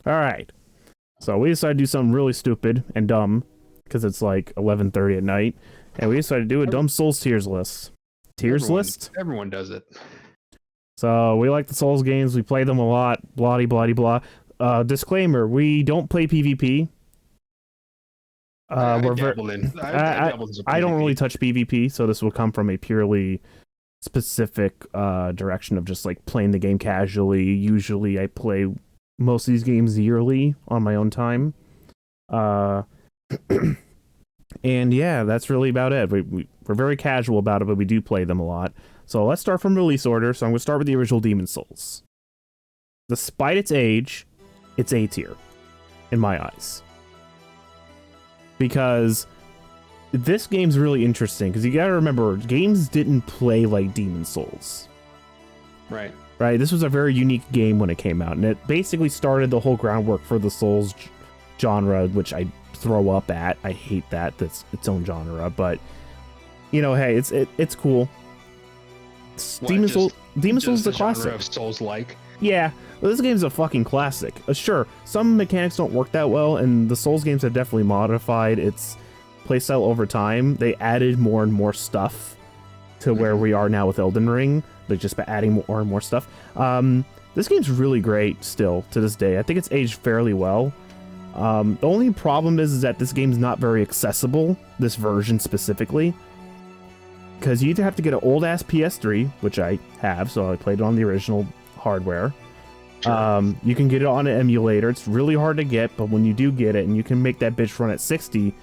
All right. So we decided to do something really stupid and dumb because it's like 11:30 at night, and we decided to do a dumb Souls tiers list. List? Everyone does it. So we like the Souls games. We play them a lot. Blah blah blah. Disclaimer: we don't play PvP. I We're dabbled in. I dabbled in some I don't PvP. really touch PvP, so this will come from a purely specific direction of just like playing the game casually. Usually, I play most of these games yearly on my own time. And yeah, that's really about it. We're very casual about it, but we do play them a lot. So let's start from release order. So I'm going to start with the original Demon's Souls. Despite its age, it's A tier in my eyes. Because this game's really interesting, because you gotta remember, games didn't play like Demon's Souls. Right. Right? This was a very unique game when it came out, and it basically started the whole groundwork for the Souls genre, which I throw up at. I hate that. That's its own genre, but you know, hey, it's cool. Demon's Souls is a classic. Of Souls-like. Yeah, well, this game's a fucking classic. Sure, some mechanics don't work that well, and the Souls games have definitely modified its playstyle over time. They added more and more stuff to where we are now with Elden Ring, like just by adding more and more stuff. This game's really great still to this day. I think it's aged fairly well. The only problem is that this game's not very accessible, this version specifically, because you either have to get an old-ass PS3, which I have, so I played it on the original hardware. Sure. You can get it on an emulator. It's really hard to get, but when you do get it and you can make that bitch run at 60,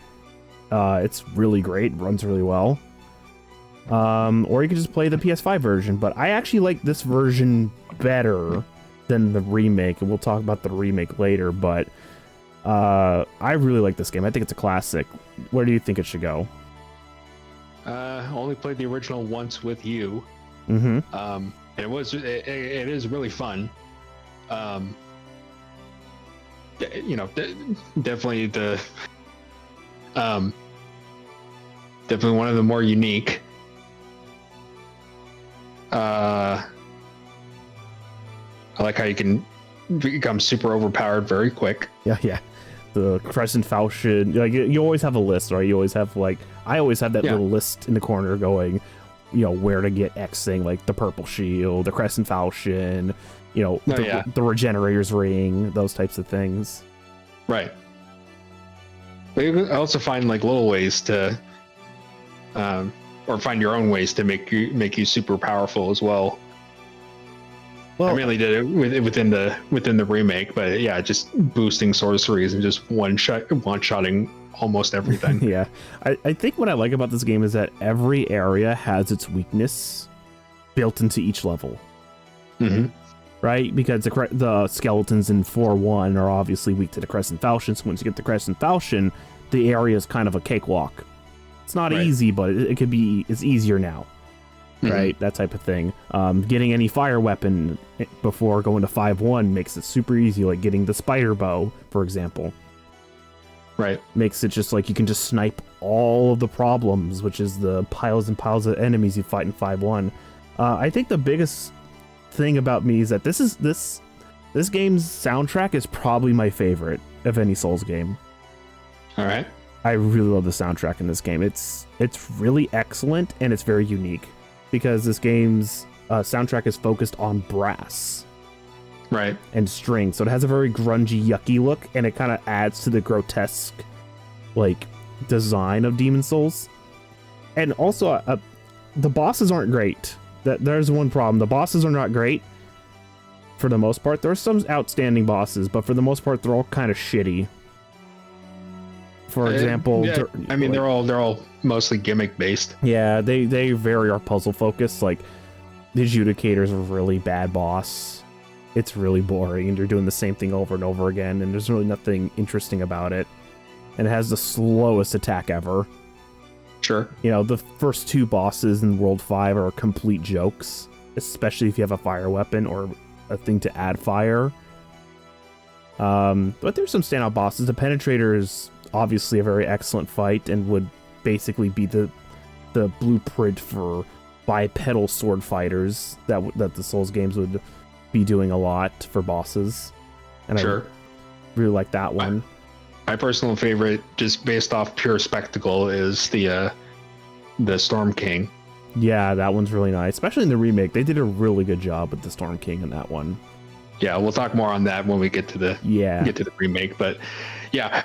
it's really great. It runs really well. Or you can just play the PS5 version, but I actually like this version better than the remake, and we'll talk about the remake later, but I really like this game. I think it's a classic. Where do you think it should go? Only played the original once with you. Mm-hmm. And it is really fun. You know, definitely definitely one of the more unique. I like how you can become super overpowered very quick. Yeah. The Crescent Falchion, like you always have a list, right? You always have I always have that little list in the corner going, you know, where to get X thing, like the purple shield, the Crescent Falchion, you know, the Regenerator's Ring, those types of things. Right. But you can also find like little ways to, or find your own ways to make you super powerful as well. Well, I mainly did it within the remake, but yeah, just boosting sorceries and just one-shotting almost everything. Yeah, I think what I like about this game is that every area has its weakness built into each level. Mm-hmm. Right? Because the skeletons in 4-1 are obviously weak to the Crescent Falchion, so once you get the Crescent Falchion, the area is kind of a cakewalk. It's not easy, but it's easier now. Right, that type of thing. Getting any fire weapon before going to 5-1 makes it super easy, like getting the spider bow, for example. Right. Makes it just like you can just snipe all of the problems, which is the piles and piles of enemies you fight in 5-1. I think the biggest thing about me is that this game's soundtrack is probably my favorite of any Souls game. All right. I really love the soundtrack in this game. It's really excellent, and it's very unique. Because this game's soundtrack is focused on brass. Right. And strings. So it has a very grungy, yucky look, and it kind of adds to the grotesque, like, design of Demon's Souls. And also, the bosses aren't great. There's one problem. The bosses are not great, for the most part. There are some outstanding bosses, but for the most part, they're all kind of shitty. For example, I mean, they're all mostly gimmick based. Yeah, they very are puzzle focused. Like the Adjudicator's a really bad boss. It's really boring, and you're doing the same thing over and over again, and there's really nothing interesting about it. And it has the slowest attack ever. Sure. You know, the first two bosses in World 5 are complete jokes, especially if you have a fire weapon or a thing to add fire. But there's some standout bosses. The Penetrator is obviously a very excellent fight and would basically be the blueprint for bipedal sword fighters that the Souls games would be doing a lot for bosses. And sure. Really like that one. My personal favorite, just based off pure spectacle, is the Storm King. Yeah, that one's really nice, especially in the remake. They did a really good job with the Storm King in that one. Yeah, we'll talk more on that when we get to the remake. But yeah,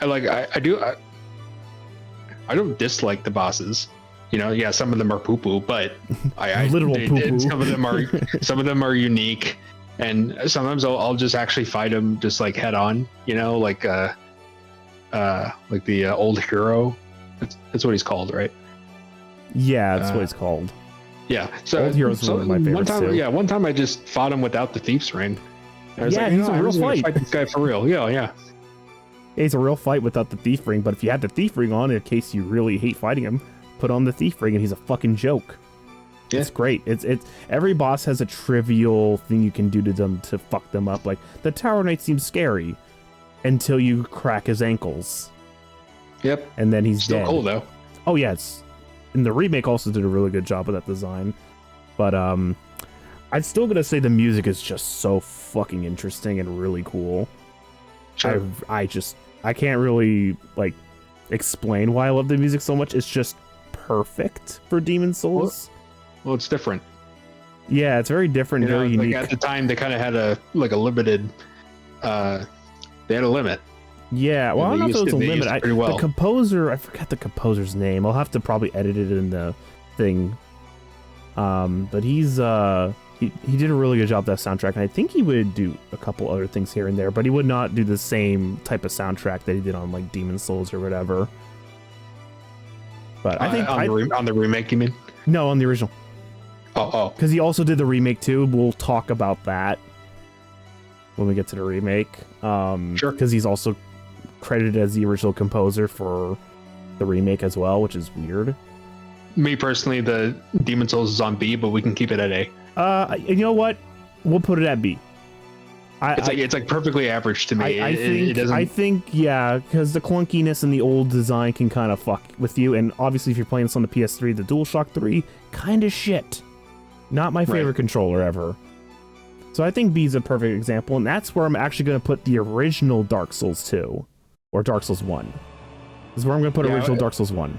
I don't dislike the bosses. You know, yeah, some of them are poo poo, but some of them are unique, and sometimes I'll just actually fight them just like head on. You know, like the old hero. That's what he's called, right? Yeah, that's what it's called. Yeah, so Old Hero's one of my favorites too. One time I just fought him without the Thief's Ring. I was like, he's a real fight this guy for real. Yeah. It's a real fight without the Thief Ring, but if you had the Thief Ring on, in case you really hate fighting him, put on the Thief Ring and he's a fucking joke. Yeah. It's great. It's every boss has a trivial thing you can do to them to fuck them up. Like the Tower Knight seems scary until you crack his ankles. Yep. And then he's still dead. Cool though. Oh yeah, and the remake also did a really good job with that design. But I'm still gonna say the music is just so fucking interesting and really cool. Sure. I can't really like explain why I love the music so much. It's just perfect for Demon Souls. Well, it's different. Yeah, it's very different, very unique. Like at the time, they kind of had a limited. They had a limit. Yeah, well, I don't know if it was a limit. The composer, I forgot the composer's name. I'll have to probably edit it in the thing. But he's he did a really good job with that soundtrack, and I think he would do a couple other things here and there, but he would not do the same type of soundtrack that he did on like Demon Souls or whatever. But I think on the remake, you mean? No, on the original. Oh. Because he also did the remake too. We'll talk about that when we get to the remake. Sure. Because he's also credited as the original composer for the remake as well, which is weird. Me personally, the Demon Souls is on B, but we can keep it at A. You know what? We'll put it at B. It's like perfectly average to me. I think, yeah, because the clunkiness and the old design can kind of fuck with you, and obviously if you're playing this on the PS3, the DualShock 3, kind of shit. Not my favorite controller ever. So I think B is a perfect example, and that's where I'm actually going to put the original Dark Souls 2, or Dark Souls 1. This is where I'm going to put original Dark Souls 1.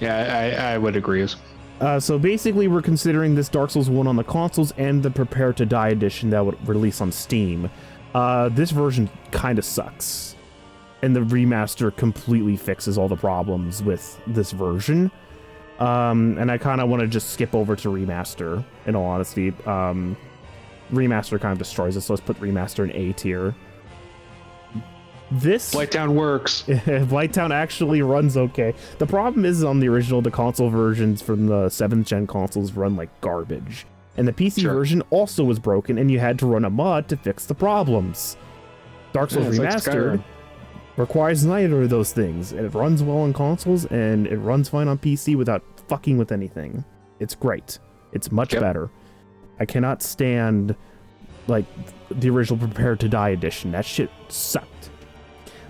Yeah, I would agree. So basically, we're considering this Dark Souls 1 on the consoles and the Prepare to Die edition that would release on Steam. This version kind of sucks. And the remaster completely fixes all the problems with this version. And I kind of want to just skip over to remaster, in all honesty. Remaster kind of destroys it, so let's put remaster in A tier. This Blighttown works. Blighttown actually runs okay. The problem is on the console versions from the 7th gen consoles run like garbage. And the PC version also was broken, and you had to run a mod to fix the problems. Dark Souls Remastered requires neither of those things. It runs well on consoles, and it runs fine on PC without fucking with anything. It's great. It's much better. I cannot stand like the original Prepare to Die edition. That shit sucked.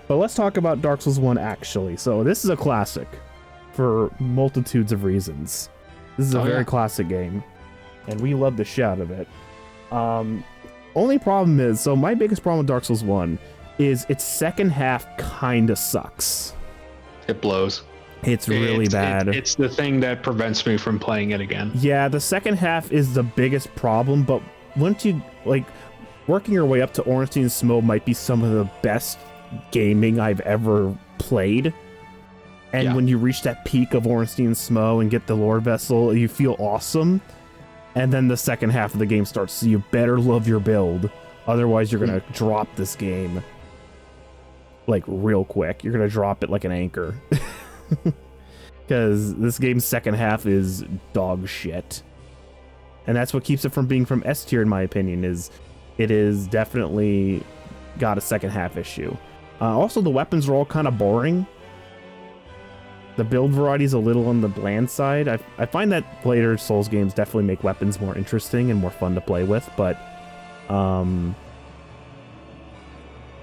But let's talk about Dark Souls 1 actually. So this is a classic for multitudes of reasons. This is a very classic game, and we love the shit out of it. Only problem is, so my biggest problem with Dark Souls 1 is its second half kind of sucks. It blows. It's really bad. It's the thing that prevents me from playing it again. Yeah, the second half is the biggest problem, but once you, like, working your way up to Ornstein and Smough might be some of the best gaming I've ever played. And when you reach that peak of Ornstein and Smough and get the Lord Vessel, you feel awesome. And then the second half of the game starts, so you better love your build. Otherwise, you're going to drop this game, like, real quick. You're going to drop it like an anchor. Because this game's second half is dog shit. And that's what keeps it from being from S tier, in my opinion, is it is definitely got a second half issue. Also, the weapons are all kind of boring. The build variety is a little on the bland side. I find that later Souls games definitely make weapons more interesting and more fun to play with, but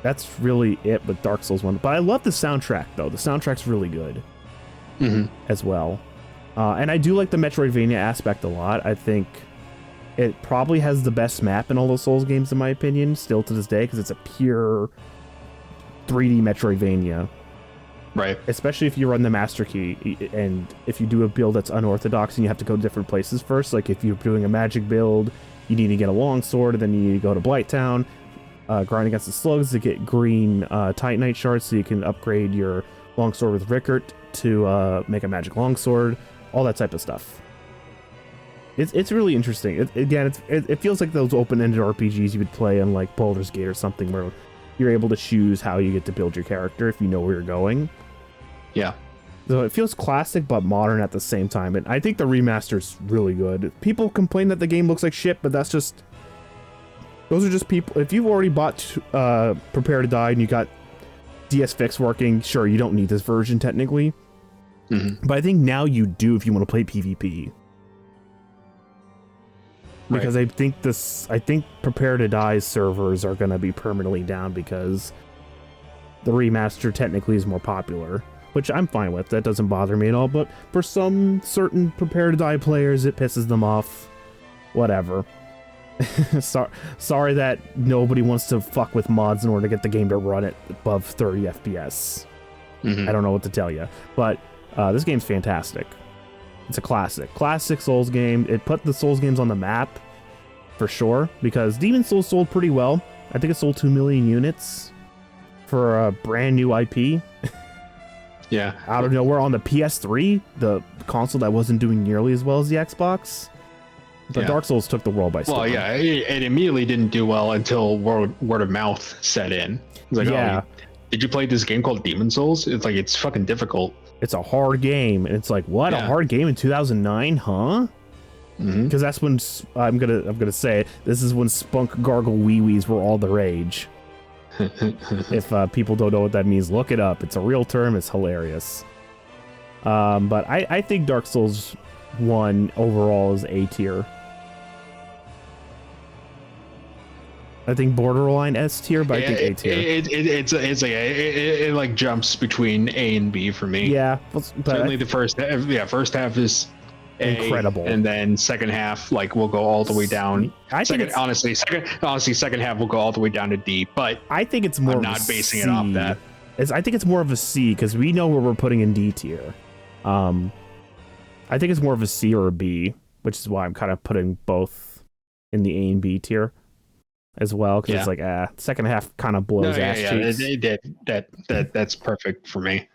that's really it with Dark Souls 1. But I love the soundtrack, though. The soundtrack's really good as well. And I do like the Metroidvania aspect a lot. I think it probably has the best map in all the Souls games, in my opinion, still to this day, because it's a pure 3D Metroidvania. Right. Especially if you run the Master Key, and if you do a build that's unorthodox and you have to go to different places first, like if you're doing a magic build, you need to get a longsword, and then you need to go to Blighttown, grind against the slugs to get green Titanite shards so you can upgrade your longsword with Rickert to make a magic longsword, all that type of stuff. It's really interesting. It feels like those open-ended RPGs you would play on like Baldur's Gate or something, where you're able to choose how you get to build your character if you know where you're going. Yeah. So it feels classic but modern at the same time, and I think the remaster's really good. People complain that the game looks like shit, but those are just people. If you've already bought Prepare to Die and you got DS Fix working, sure, you don't need this version technically. Mm-hmm. But I think now you do if you want to play PvP. Because right. I think Prepare to Die's servers are going to be permanently down because the remaster technically is more popular. Which I'm fine with. That doesn't bother me at all. But for some certain Prepare to Die players, it pisses them off. Whatever. Sorry that nobody wants to fuck with mods in order to get the game to run at above 30 FPS. Mm-hmm. I don't know what to tell you. But this game's fantastic. It's a classic. Classic Souls game. It put the Souls games on the map, for sure. Because Demon's Souls sold pretty well. I think it sold 2 million units for a brand new IP. Yeah. Out of nowhere on the PS3, the console that wasn't doing nearly as well as the Xbox. But yeah. Dark Souls took the world by storm. Well, yeah, it immediately didn't do well until word of mouth set in. It's like, yeah. Oh, did you play this game called Demon's Souls? It's like, it's fucking difficult. It's a hard game. And it's like, what? Yeah. A hard game in 2009? Huh? Because that's when, I'm gonna say it, this is when Spunk Gargle Wee-Wees were all the rage. If people don't know what that means, look it up. It's a real term. It's hilarious. But I think Dark Souls 1 overall is A tier. I think borderline S tier, but I think A tier. It like jumps between A and B for me. Yeah, but certainly the first half is incredible, and then second half we'll go all the way down. Second half will go all the way down to D, but I think it's more. I'm not basing it off that. I think it's more of a C because we know where we're putting in D tier. I think it's more of a C or a B, which is why I'm kind of putting both in the A and B tier as well, because it's like second half kind of blows ass cheeks. That's perfect for me.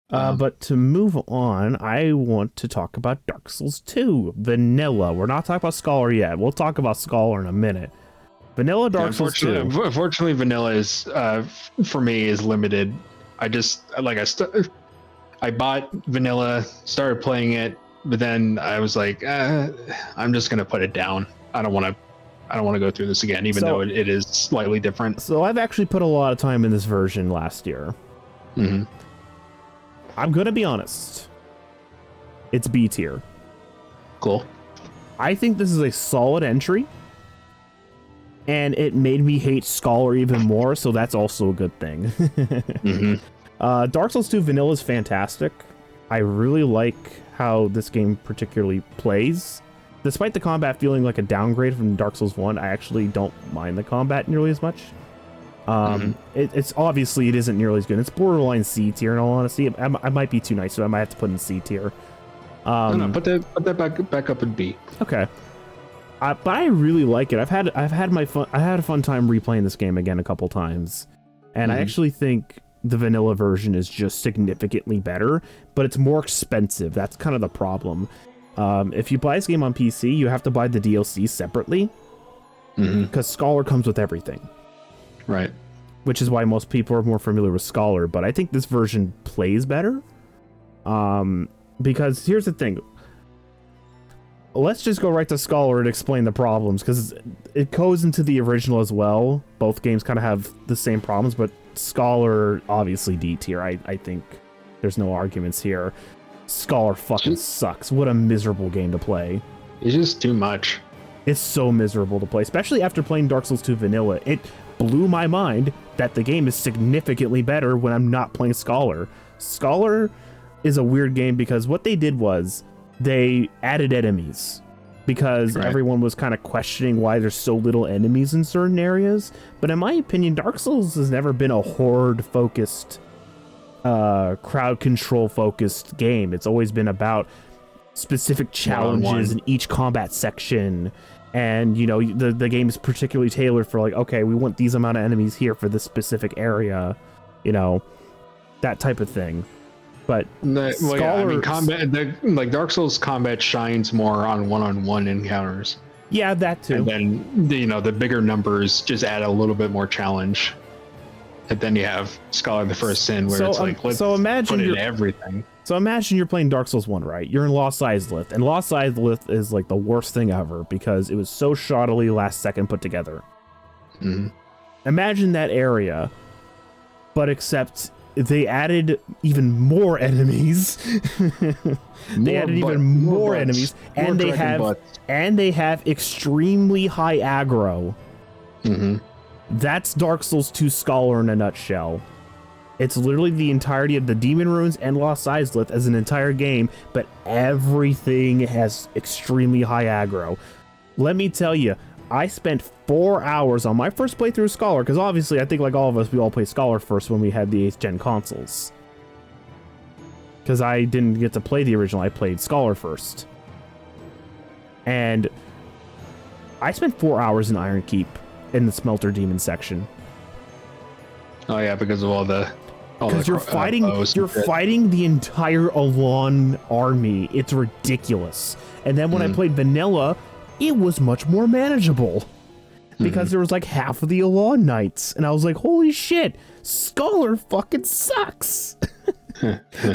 But to move on, I want to talk about Dark Souls 2 Vanilla. We're not talking about Scholar yet. We'll talk about Scholar in a minute. Vanilla Dark Souls 2. Unfortunately, Vanilla is for me is limited. I bought Vanilla, started playing it, but then I was like, I'm just gonna put it down. I don't want to go through this again, even though it is slightly different. So I've actually put a lot of time in this version last year. Mm-hmm. I'm gonna be honest. It's B tier. Cool. I think this is a solid entry, and it made me hate Scholar even more, so that's also a good thing. Mm-hmm. Dark Souls 2 Vanilla is fantastic. I really like how this game particularly plays. Despite the combat feeling like a downgrade from Dark Souls 1, I actually don't mind the combat nearly as much. It's obviously it isn't nearly as good. It's borderline C tier in all honesty. I might be too nice, so I might have to put in C tier. No, put that back up in B. Okay. But I really like it. I've had a fun time replaying this game again a couple times, and I actually think the vanilla version is just significantly better, but it's more expensive. That's kind of the problem. If you buy this game on PC, you have to buy the DLC separately, because Scholar comes with everything. Right. Which is why most people are more familiar with Scholar, but I think this version plays better. Because here's the thing. Let's just go right to Scholar and explain the problems, because it goes into the original as well. Both games kind of have the same problems, but Scholar, obviously D tier. I think there's no arguments here. Scholar fucking sucks. What a miserable game to play. It's just too much. It's so miserable to play, especially after playing Dark Souls 2 Vanilla. It blew my mind that the game is significantly better when I'm not playing Scholar. Scholar is a weird game because what they did was they added enemies. because everyone was kind of questioning why there's so little enemies in certain areas. But in my opinion, Dark Souls has never been a horde-focused, crowd control-focused game. It's always been about specific challenges in each combat section. And, you know, the game is particularly tailored for, like, okay, we want these amount of enemies here for this specific area, you know, that type of thing. But combat, like Dark Souls combat shines more on one-on-one encounters. Yeah, that too. And then, you know, the bigger numbers just add a little bit more challenge. And then you have Scholar of the First Sin, where it's like, let's put in everything. So imagine you're playing Dark Souls 1, right? You're in Lost Izalith, and Lost Izalith is like the worst thing ever because it was so shoddily last second put together. Mm-hmm. Imagine that area, but except they added even more enemies. Enemies, and they have extremely high aggro. Mm-hmm. That's Dark Souls 2 Scholar in a nutshell. It's literally the entirety of the Demon Ruins and Lost Izalith as an entire game, but everything has extremely high aggro. Let me tell you, I spent 4 hours on my first playthrough of Scholar, because obviously I think like all of us, we all played Scholar first when we had the 8th gen consoles. Because I didn't get to play the original, I played Scholar first. And I spent 4 hours in Iron Keep in the Smelter Demon section. Oh yeah, because of all the... Because you're fighting the entire Elan army. It's ridiculous. And then when I played Vanilla, it was much more manageable. Because there was like half of the Elan Knights. And I was like, holy shit, Scholar fucking sucks.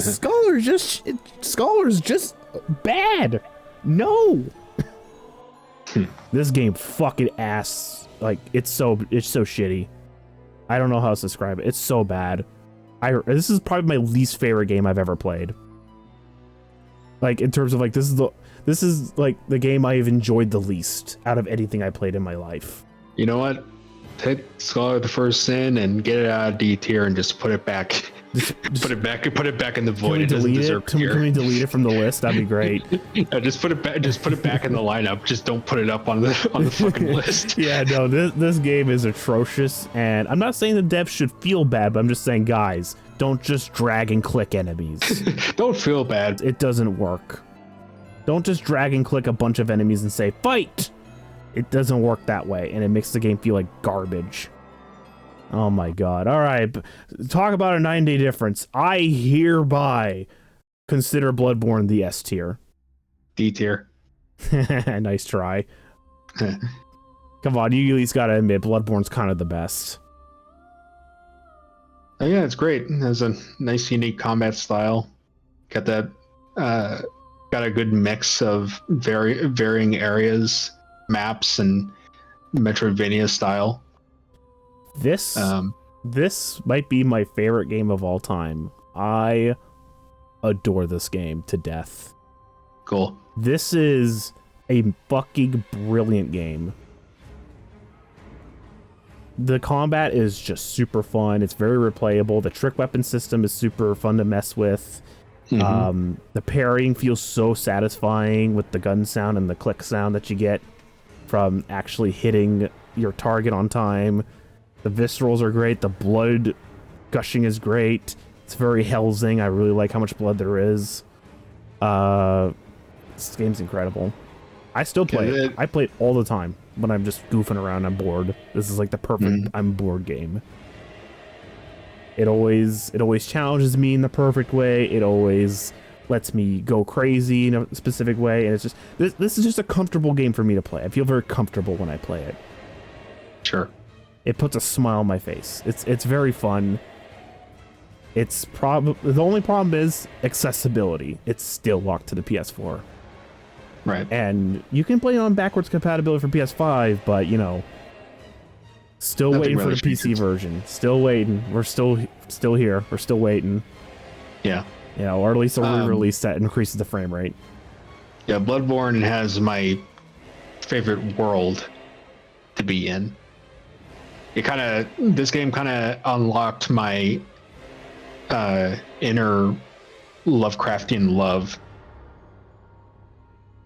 Scholar's just bad. No. This game fucking ass. Like, it's so shitty. I don't know how else to describe it. It's so bad. This is probably my least favorite game I've ever played. Like, in terms of like, this is like the game I've enjoyed the least out of anything I played in my life. You know what? Take Scholar of the First Sin and get it out of D tier and just put it back. Put it back in the void. Can we delete it from the list? That'd be great. No, just put it back. Just put it back in the lineup. Just don't put it up on the fucking list. Yeah, no. This game is atrocious, and I'm not saying the devs should feel bad, but I'm just saying, guys, don't just drag and click enemies. Don't feel bad. It doesn't work. Don't just drag and click a bunch of enemies and say fight. It doesn't work that way, and it makes the game feel like garbage. Oh my god. All right. Talk about a 9-day difference. I hereby consider Bloodborne the S tier. D tier. Nice try. Come on, you at least gotta admit Bloodborne's kind of the best. Oh yeah, it's great. It has a nice, unique combat style. Got that. Got a good mix of varying areas, maps, and Metroidvania style. This might be my favorite game of all time. I adore this game to death. Cool. This is a fucking brilliant game. The combat is just super fun. It's very replayable. The trick weapon system is super fun to mess with. Mm-hmm. The parrying feels so satisfying with the gun sound and the click sound that you get from actually hitting your target on time. The viscerals are great. The blood gushing is great. It's very Hellsing. I really like how much blood there is. This game's incredible. I still play it. I play it all the time when I'm just goofing around. I'm bored. This is like the perfect I'm bored game. It always challenges me in the perfect way. It always lets me go crazy in a specific way. And it's just this is just a comfortable game for me to play. I feel very comfortable when I play it. Sure. It puts a smile on my face. It's very fun. The only problem is accessibility. It's still locked to the PS4. Right. And you can play it on backwards compatibility for PS5, but you know, still waiting for the PC version. Still waiting. We're still here. We're still waiting. Yeah. You know, or at least a re-release that increases the frame rate. Yeah, Bloodborne has my favorite world to be in. This game kind of unlocked my inner Lovecraftian love.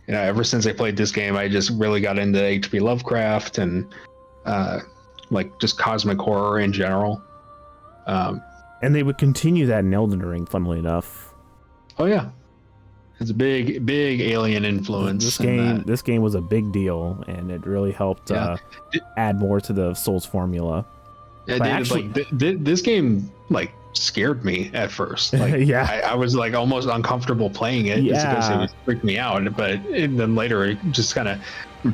ever since I played this game, I just really got into H.P. Lovecraft and like just cosmic horror in general. And they would continue that in Elden Ring, funnily enough. Oh yeah, it's a big alien influence. This game was a big deal, and it really helped add more to the Souls formula. Yeah, actually, this game like scared me at first. Like, I was like almost uncomfortable playing it just because it would freak me out. But then later, it just kind of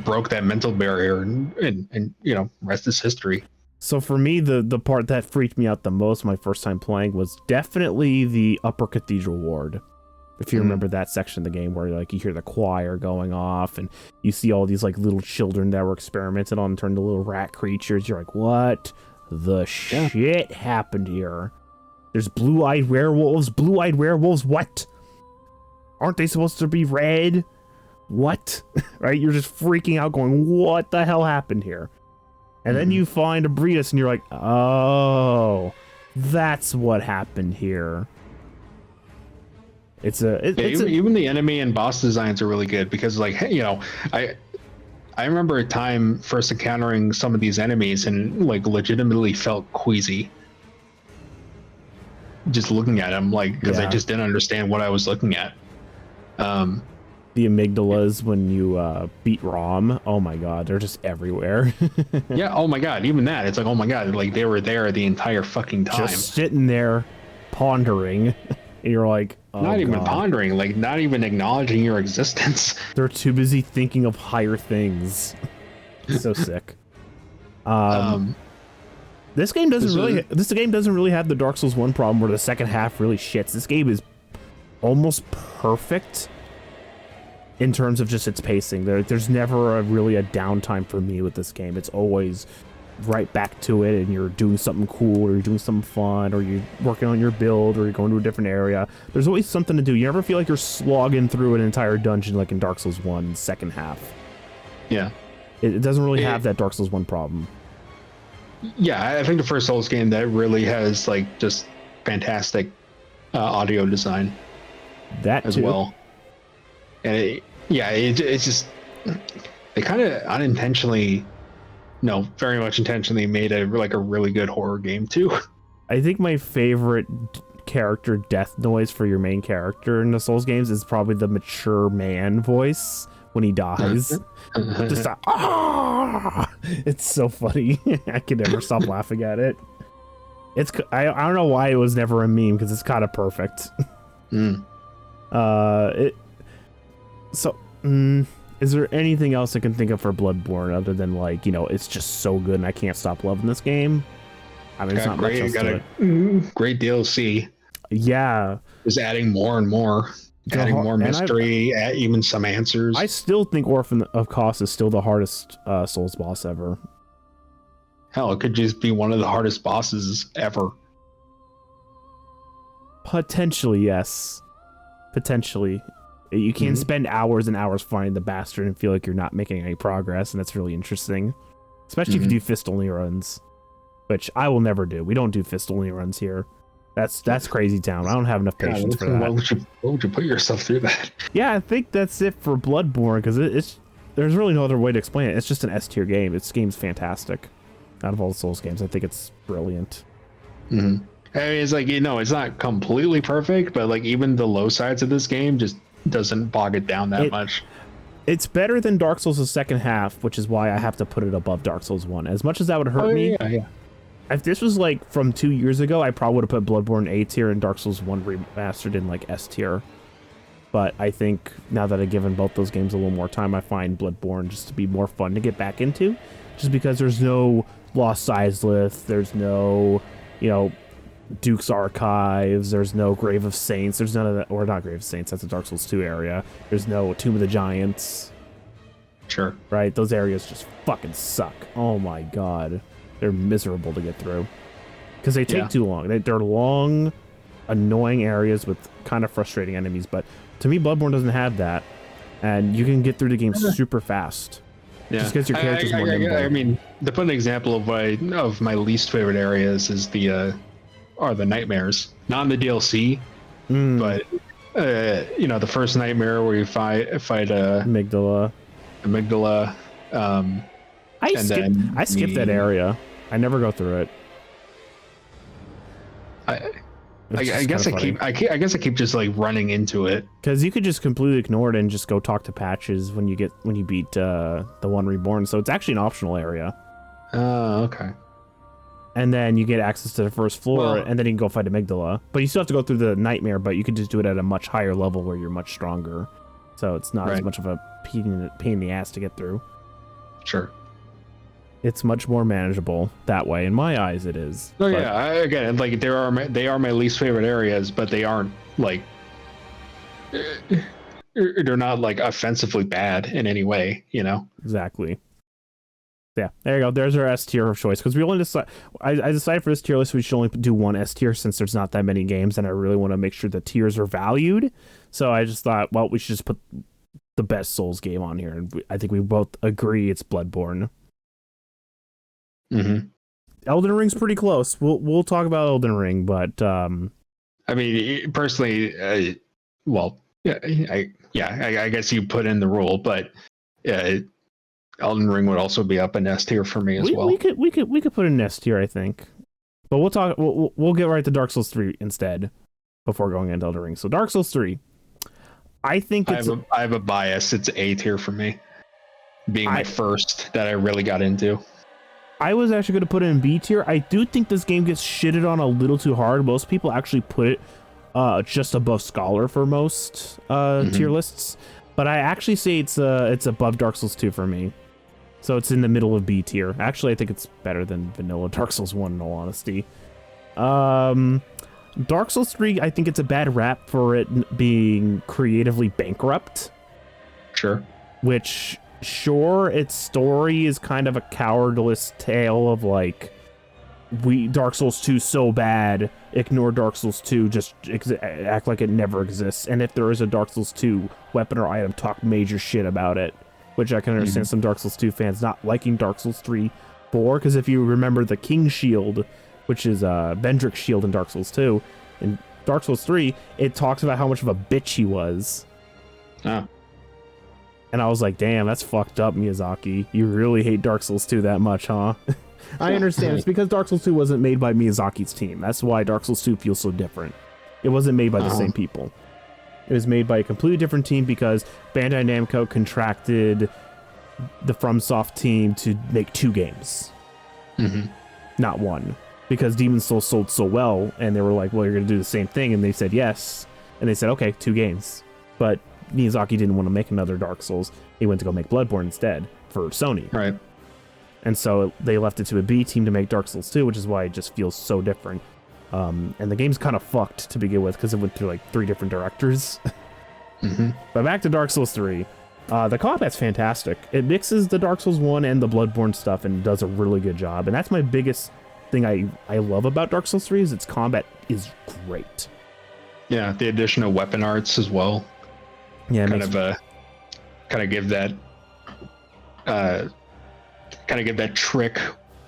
broke that mental barrier, and rest is history. So for me, the part that freaked me out the most my first time playing was definitely the Upper Cathedral Ward. If you remember that section of the game where like you hear the choir going off and you see all these like little children that were experimented on turned to little rat creatures. You're like, what the shit happened here? There's blue-eyed werewolves. Blue-eyed werewolves? What? Aren't they supposed to be red? What? Right? You're just freaking out going, what the hell happened here? And then you find a Breedus and you're like, oh, that's what happened here. Even the enemy and boss designs are really good because like, I remember a time first encountering some of these enemies and like legitimately felt queasy. Just looking at them, like, because I just didn't understand what I was looking at. The amygdalas when you beat Rom, oh my god, they're just everywhere. Yeah, oh my god, even that. It's like, oh my god, like they were there the entire fucking time. Just sitting there pondering. And you're like, oh, not even pondering, like not even acknowledging your existence. They're too busy thinking of higher things. So sick. This game doesn't really have the Dark Souls 1 problem where the second half really shits. This game is almost perfect in terms of just its pacing. There's never really a downtime for me with this game. It's always right back to it, and you're doing something cool, or you're doing something fun, or you're working on your build, or you're going to a different area. There's always something to do. You never feel like you're slogging through an entire dungeon like in Dark Souls 1 second half. Yeah. It doesn't really have that Dark Souls 1 problem. Yeah, I think the first Souls game that really has like just fantastic audio design. That as too. Well. And it's just they kind of unintentionally, no, very much intentionally made a really good horror game too. I think my favorite character death noise for your main character in the Souls games is probably the mature man voice when he dies. Just it's so funny. I can never stop laughing at it. I don't know why it was never a meme because it's kind of perfect. Is there anything else I can think of for Bloodborne other than like, it's just so good and I can't stop loving this game? I mean, it's not much else to it. Great DLC. Yeah. Just adding more and more. Adding more mystery, even some answers. I still think Orphan of Kos is still the hardest Souls boss ever. Hell, it could just be one of the hardest bosses ever. Potentially, yes. Potentially. You can spend hours and hours fighting the bastard and feel like you're not making any progress, and that's really interesting. Especially if you do fist-only runs, which I will never do. We don't do fist-only runs here. That's crazy town. I don't have enough patience for that. Why would you put yourself through that? Yeah, I think that's it for Bloodborne, because there's really no other way to explain it. It's just an S-tier game. This game's fantastic. Out of all the Souls games, I think it's brilliant. I mean, it's like, it's not completely perfect, but like even the low sides of this game just doesn't bog it down that much. It's better than Dark Souls' second half, which is why I have to put it above Dark Souls 1. As much as that would hurt me, if this was like from 2 years ago, I probably would have put Bloodborne A tier and Dark Souls 1 remastered in like S tier. But I think now that I've given both those games a little more time, I find Bloodborne just to be more fun to get back into, just because there's no Lost Izalith, there's no, Duke's Archives, there's no Grave of Saints, there's none of that, or not Grave of Saints, that's a Dark Souls 2 area. There's no Tomb of the Giants. Sure. Right? Those areas just fucking suck. Oh my god. They're miserable to get through. Because they take too long. They're long, annoying areas with kind of frustrating enemies, but to me, Bloodborne doesn't have that. And you can get through the game super fast. Yeah. Just because your character's more nimble. I mean, to put an example of my least favorite areas is the nightmares. Not in the DLC, but the first nightmare where you fight Amygdala. amygdala. I skipped that area. I never go through it. I guess I keep just like running into it, because you could just completely ignore it and just go talk to Patches when you beat the one reborn. So it's actually an optional area. Oh, okay. And then you get access to the first floor, and then you can go fight Amygdala. But you still have to go through the nightmare, but you can just do it at a much higher level where you're much stronger. So it's not as much of a pain in the ass to get through. Sure. It's much more manageable that way. In my eyes, it is. Oh, yeah. Again, like they are my least favorite areas, but they aren't like they're not like offensively bad in any way, you know? Exactly. Yeah, there you go. There's our S tier of choice, because we only decide. I decided for this tier list we should only do one S tier since there's not that many games, and I really want to make sure the tiers are valued. So I just thought, well, we should just put the best Souls game on here, and I think we both agree it's Bloodborne. Mm-hmm. Elden Ring's pretty close. We'll talk about Elden Ring, but I mean, personally, I guess you put in the rule, but Elden Ring would also be up in S tier for me as well. We could put in S tier, I think. But we'll talk. We'll get right to Dark Souls 3 instead before going into Elden Ring. So Dark Souls 3, I think I have a bias. It's A tier for me, being my first that I really got into. I was actually going to put it in B tier. I do think this game gets shitted on a little too hard. Most people actually put it just above Scholar for most tier lists, but I actually say it's above Dark Souls 2 for me. So it's in the middle of B tier. Actually, I think it's better than vanilla Dark Souls 1 in all honesty. Dark Souls 3, I think it's a bad rap for it being creatively bankrupt. Sure. Which, sure, its story is kind of a cowardless tale of like, Dark Souls 2 so bad, ignore Dark Souls 2, just act like it never exists. And if there is a Dark Souls 2 weapon or item, talk major shit about it. Which I can understand some Dark Souls 2 fans not liking Dark Souls 3 4, because if you remember the King Shield, which is Vendrick's shield in Dark Souls 2, in Dark Souls 3, it talks about how much of a bitch he was. Oh. And I was like, damn, that's fucked up, Miyazaki. You really hate Dark Souls 2 that much, huh? I understand. It's because Dark Souls 2 wasn't made by Miyazaki's team. That's why Dark Souls 2 feels so different. It wasn't made by the same people. It was made by a completely different team because Bandai Namco contracted the FromSoft team to make 2 games. Not one. Because Demon's Souls sold so well, and they were like, well, you're going to do the same thing, and they said yes. And they said, okay, 2 games. But Miyazaki didn't want to make another Dark Souls. He went to go make Bloodborne instead for Sony. Right. And so they left it to a B team to make Dark Souls 2, which is why it just feels so different. And the game's kind of fucked to begin with because it went through like 3 different directors. But back to Dark Souls 3. The combat's fantastic. It mixes the Dark Souls 1 and the Bloodborne stuff and does a really good job. And that's my biggest thing I love about Dark Souls 3 is its combat is great. Yeah, the addition of weapon arts as well. Yeah, kind of give that trick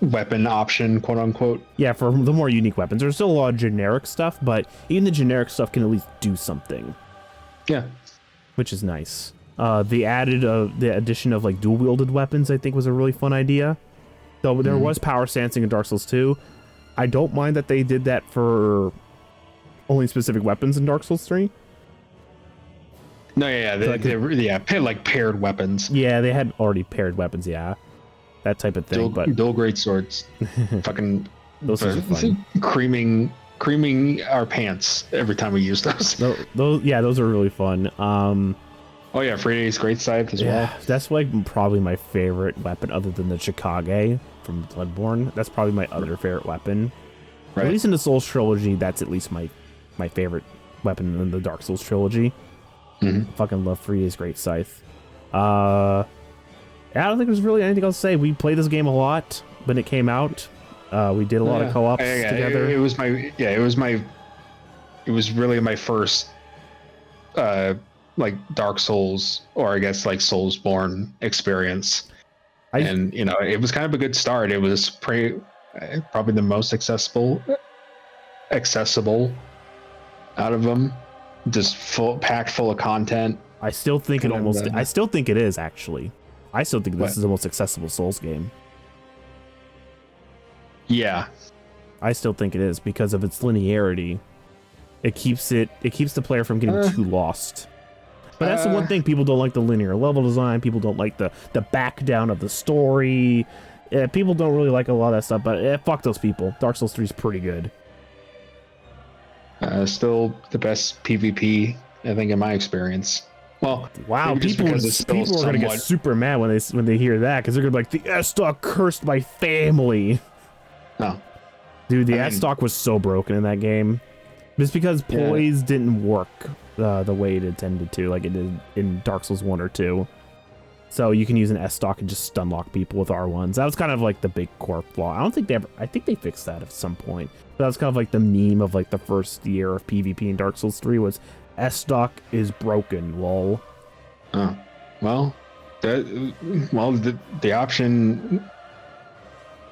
weapon option, quote unquote. Yeah, for the more unique weapons. There's still a lot of generic stuff, but even the generic stuff can at least do something. Yeah, which is nice. The addition of like dual wielded weapons, I think, was a really fun idea. Though there was power stancing in Dark Souls 2. I don't mind that they did that for only specific weapons in Dark Souls 3. No, yeah, paired weapons. Yeah, they had already paired weapons, yeah. That type of thing. Dual great swords. Fucking those are fun. Creaming our pants every time we use those. Those are really fun. Oh yeah, Friday's great scythe as well. That's like probably my favorite weapon other than the Chickage from Bloodborne. That's probably my other favorite weapon. Right. At least in the Souls trilogy, that's at least my favorite weapon in the Dark Souls trilogy. Fucking love Friday's great scythe. I don't think there's really anything else to say. We played this game a lot when it came out. We did a lot of co-ops together. It was really my first like Dark Souls, or I guess like Soulsborne experience. And it was kind of a good start. It was probably the most accessible out of them. just packed full of content. I still think I still think it is actually. I still think this is the most accessible Souls game. Yeah. I still think it is because of its linearity. It keeps the player from getting too lost. But that's the one thing, people don't like the linear level design. People don't like the back down of the story. People don't really like a lot of that stuff, but fuck those people. Dark Souls 3 is pretty good. Still the best PvP, I think, in my experience. Well, wow, people are gonna get super mad when they hear that, because they're gonna be like, the S-Stock cursed my family. Oh. Dude, the S-Stock was so broken in that game. It's because poise didn't work the way it intended to, like it did in Dark Souls 1 or 2. So you can use an S-Stock and just stun lock people with R1s. That was kind of like the big core flaw. I think they fixed that at some point. But that was kind of like the meme of like the first year of PvP in Dark Souls 3 was S-Stock is broken, lol. Oh. Well, the option,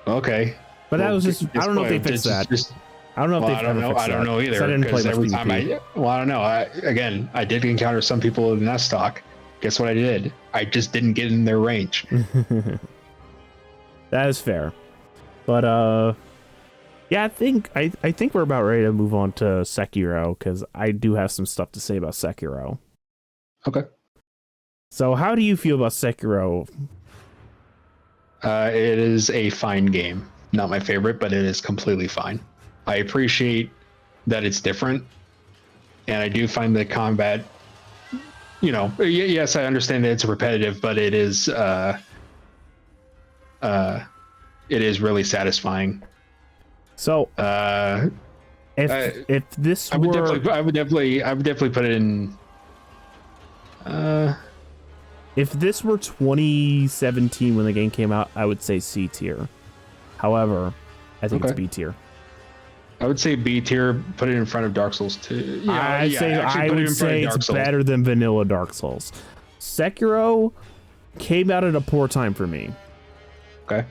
okay. But that was just, I don't know if they fixed that. I don't know if they fixed that. I don't know either. I didn't play much PvP. I don't know. I did encounter some people in S-Stock. Guess what I did? I just didn't get in their range. That is fair. But yeah, I think we're about ready to move on to Sekiro, because I do have some stuff to say about Sekiro. Okay. So how do you feel about Sekiro? It is a fine game. Not my favorite, but it is completely fine. I appreciate that it's different, and I do find the combat, yes, I understand that it's repetitive, but it is really satisfying. So if this I would definitely put it in. If this were 2017 when the game came out, I would say C tier. However, I think it's B tier. I would say B tier. Put it in front of Dark Souls 2. I would say it's better than vanilla Dark Souls. Sekiro came out at a poor time for me. Okay.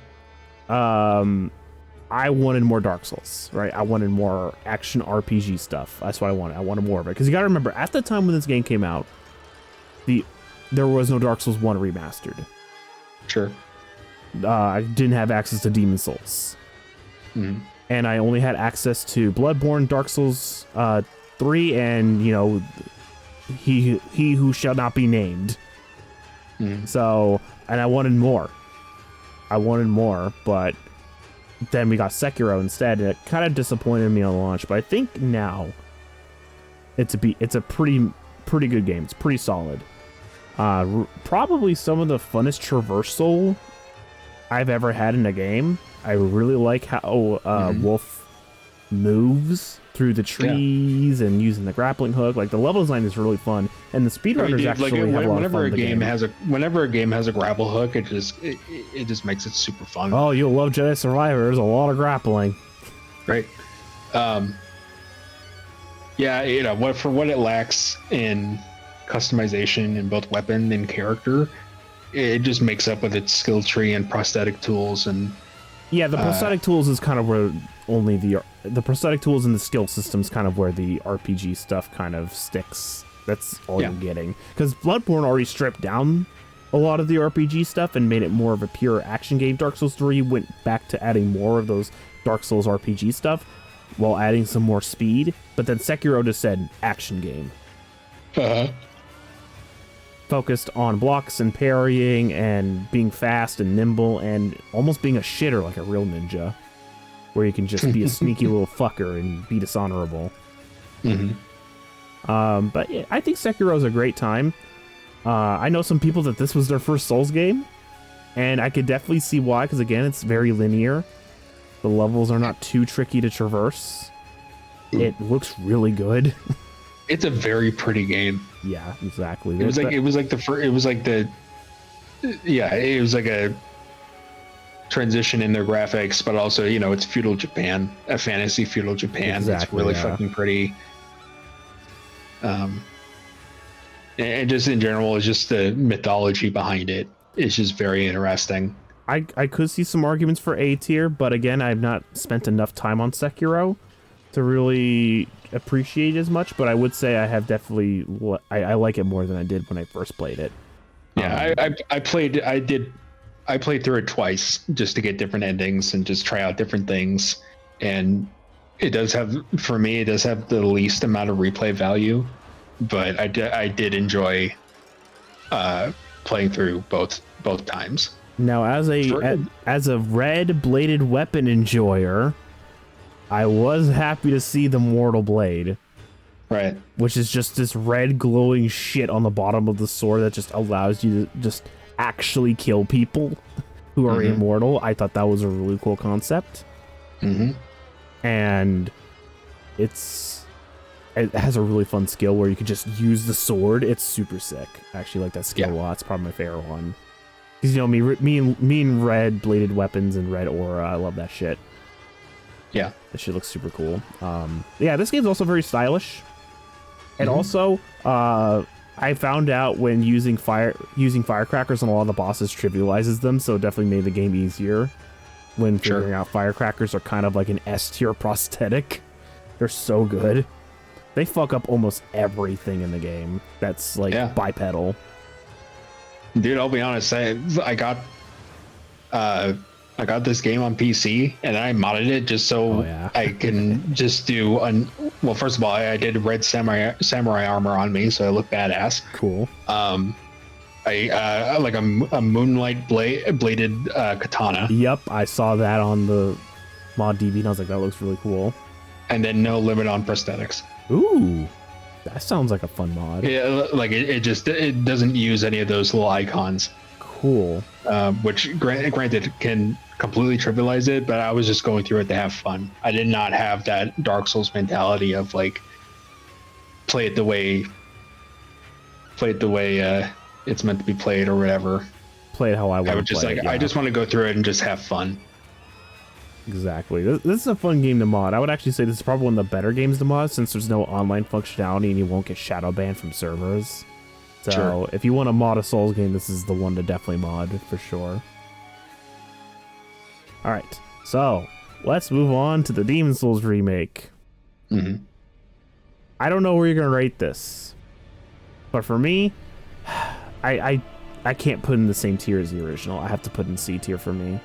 I wanted more Dark Souls, right? I wanted more action RPG stuff. That's what I wanted. I wanted more of it. Because you got to remember, at the time when this game came out, there was no Dark Souls 1 remastered. Sure. I didn't have access to Demon Souls. Mm-hmm. And I only had access to Bloodborne, Dark Souls 3, and, he who shall not be named. Mm-hmm. So, and I wanted more. But then we got Sekiro instead, and it kind of disappointed me on launch. But I think now it's a pretty good game. It's pretty solid. Probably some of the funnest traversal I've ever had in a game. I really like how Wolf moves through the trees and using the grappling hook. Like, the level design is really fun, and the speedrunners actually have a lot of fun. Whenever a game has a grapple hook, it just makes it super fun. Oh, you'll love Jedi Survivor. There's a lot of grappling. Right. Yeah, for what it lacks in customization in both weapon and character, it just makes up with its skill tree and prosthetic tools. And yeah, the prosthetic tools is kind of where only the prosthetic tools and the skill system's kind of where the RPG stuff kind of sticks. That's all you're getting, because Bloodborne already stripped down a lot of the RPG stuff and made it more of a pure action game. Dark Souls 3 went back to adding more of those Dark Souls RPG stuff while adding some more speed, but then Sekiro just said action game. Focused on blocks and parrying and being fast and nimble and almost being a shitter like a real ninja, where you can just be a sneaky little fucker and be dishonorable. But yeah, I think Sekiro is a great time. I know some people that this was their first Souls game, and I could definitely see why, because again, it's very linear. The levels are not too tricky to traverse. It looks really good. It's a very pretty game. Yeah, exactly. It was like a transition in their graphics, but also, it's feudal Japan, a fantasy feudal Japan. Exactly, that's really fucking pretty. And just in general, it's just the mythology behind it. It's just very interesting. I could see some arguments for A tier, but again, I've not spent enough time on Sekiro to really appreciate as much, but I would say I have definitely I like it more than I did when I first played it. Yeah, I played through it twice just to get different endings and just try out different things, and it does have the least amount of replay value, but I did enjoy playing through both times. Now, as a red bladed weapon enjoyer, I was happy to see the Mortal Blade. Right. Which is just this red glowing shit on the bottom of the sword that just allows you to just actually kill people who are immortal. I thought that was a really cool concept. And it has a really fun skill where you can just use the sword. It's super sick. I actually like that skill a lot. It's probably my favorite one. Because, you know, me and red bladed weapons and red aura, I love that shit. Yeah. That shit looks super cool. Yeah, this game's also very stylish. And also, I found out when using firecrackers on a lot of the bosses trivializes them, so it definitely made the game easier when figuring out firecrackers are kind of like an S-tier prosthetic. They're so good. They fuck up almost everything in the game that's like bipedal. Dude, I'll be honest. I got this game on PC and I modded it just so I can just do well, first of all, I did red samurai armor on me, so I look badass. Cool. I like a moonlight bladed katana. Yep, I saw that on the mod DB and I was like, that looks really cool. And then no limit on prosthetics. Ooh, that sounds like a fun mod. Yeah, like it doesn't use any of those little icons. Cool. Which granted can completely trivialize it, but I was just going through it to have fun. I did not have that Dark Souls mentality of like play it the way it's meant to be played or whatever. Play it how I want. I would just I just want to go through it and just have fun. Exactly. This is a fun game to mod. I would actually say this is probably one of the better games to mod since there's no online functionality and you won't get shadow banned from servers. So if you want to mod a Souls game, this is the one to definitely mod for sure. All right, so let's move on to the Demon Souls remake. I don't know where you're gonna rate this, but for me, I can't put in the same tier as the original. I have to put in C tier for me.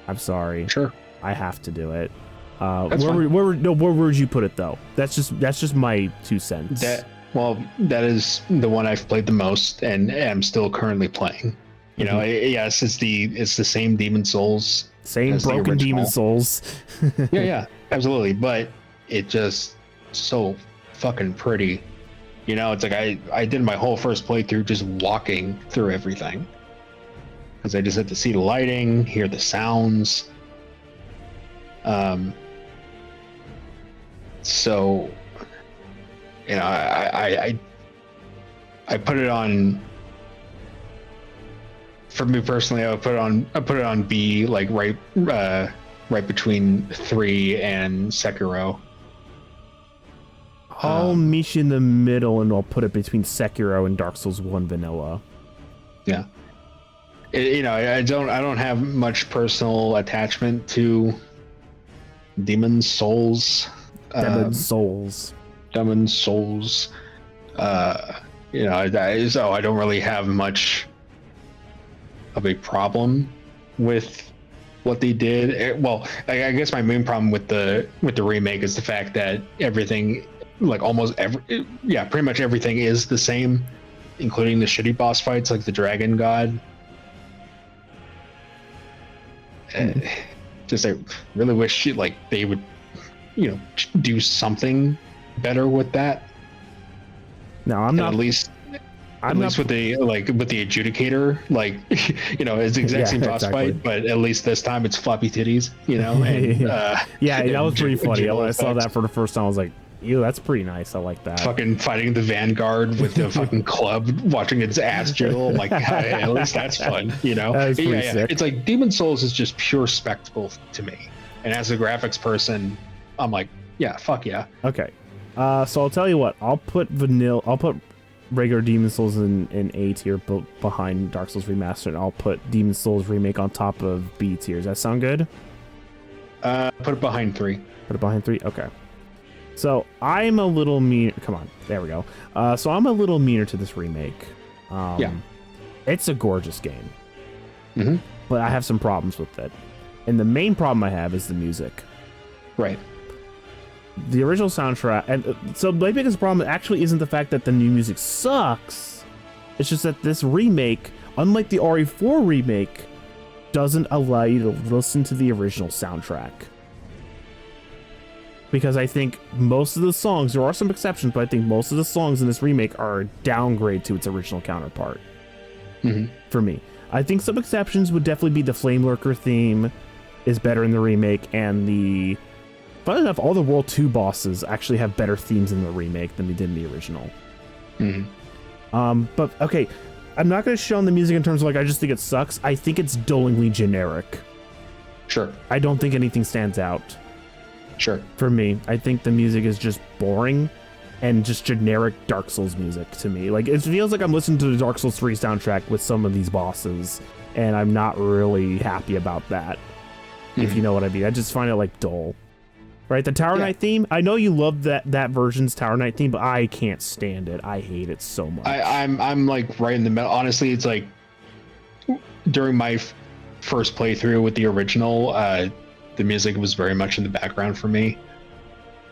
I'm sorry. Sure. I have to do it. Where would you put it though? That's just my 2 cents. That is the one I've played the most and am still currently playing. You know, yes, it's the same Demon Souls. Same broken Demon Souls. yeah, absolutely. But it just so fucking pretty. You know, it's like I did my whole first playthrough just walking through everything. Because I just had to see the lighting, hear the sounds. So, you know, I put it on. For me personally, I put it on B, like right between 3 and Sekiro. I'll meet you in the middle, and I'll put it between Sekiro and Dark Souls 1 vanilla. Yeah, you know, I don't have much personal attachment to Demon Souls. Demon Souls. You know, so I don't really have much of a problem with what they did. Well, I guess my main problem with the remake is the fact that everything, like pretty much everything is the same, including the shitty boss fights like the Dragon God. Just I really wish they would, you know, do something better with that. No, I'm not. At least with the adjudicator, like, you know, it's the exact same boss fight, but at least this time it's floppy titties, you know. And, that was pretty funny. When I saw that for the first time, I was like, ew, that's pretty nice. I like that. Fucking fighting the Vanguard with the fucking club, watching its ass jiggle. I'm like, at least that's fun, you know. That pretty sick. It's like Demon Souls is just pure spectacle to me, and as a graphics person, I'm like, yeah, fuck yeah. Okay, so I'll tell you what. I'll put regular Demon Souls in A tier behind Dark Souls Remastered, and I'll put Demon Souls Remake on top of B tier. Does that sound good? Put it behind 3. Put it behind 3? Okay. So I'm a little mean. Come on, there we go. So I'm a little meaner to this remake. Yeah. It's a gorgeous game, Mm-hmm. but I have some problems with it. And the main problem I have is the music. Right. The original soundtrack, and so my biggest problem actually isn't the fact that the new music sucks. It's just that this remake, unlike the RE4 remake, doesn't allow you to listen to the original soundtrack. Because I think most of the songs, there are some exceptions, but I think most of the songs in this remake are a downgrade to its original counterpart. Mm-hmm. For me. I think some exceptions would definitely be the Flameluker theme is better in the remake, and the... Funny enough, all the World 2 bosses actually have better themes in the remake than they did in the original. Mm-hmm. But, okay, I'm not going to shit on the music in terms of, like, I just think it sucks. I think it's dullingly generic. Sure. I don't think anything stands out. Sure. For me, I think the music is just boring and just generic Dark Souls music to me. Like, it feels like I'm listening to the Dark Souls 3 soundtrack with some of these bosses, and I'm not really happy about that, if you know what I mean. I just find it, like, dull. Right? The Tower Knight theme, I know you love that version's Tower Knight theme, but I can't stand it. I hate it so much. I'm like right in the middle. Honestly, it's like during my first playthrough with the original, the music was very much in the background for me.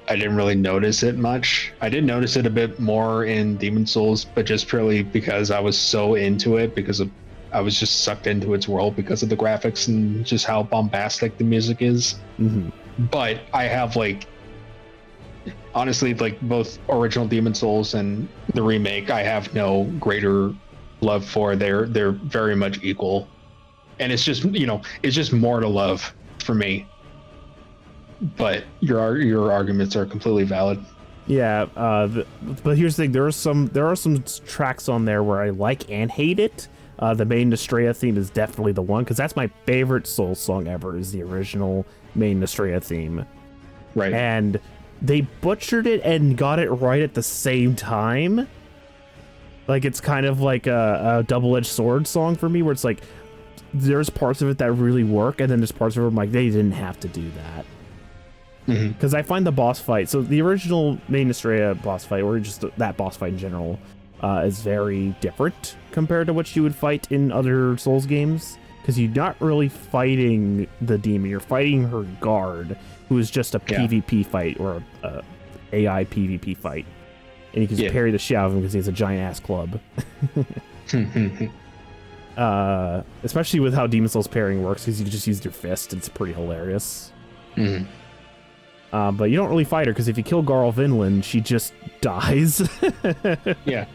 I didn't really notice it much. I did notice it a bit more in Demon Souls, but just purely because I was so into it, I was just sucked into its world because of the graphics and just how bombastic the music is. Mm-hmm. But I have, like, honestly, like both original Demon Souls and the remake, I have no greater love for. They're very much equal, and it's just, it's just more to love for me. But your arguments are completely valid. Yeah, but here's the thing: there are some tracks on there where I like and hate it. The Maiden Arstraea theme is definitely the one, because that's my favorite Souls song ever. Is the original Maiden Arstraea theme, right? And they butchered it and got it right at the same time. Like, it's kind of like a double-edged sword song for me, where it's like there's parts of it that really work, and then there's parts of it I'm like, they didn't have to do that. Because I find the boss fight, so the original Maiden Arstraea boss fight, or just that boss fight in general, is very different compared to what you would fight in other Souls games. Because you're not really fighting the demon, you're fighting her guard, who is just a PvP fight, or a AI PvP fight. And you can just parry the shit out of him because he has a giant ass club. Especially with how Demon Souls parrying works, because you can just use your fist. It's pretty hilarious. But you don't really fight her, because if you kill Garl Vinland, she just dies. Yeah.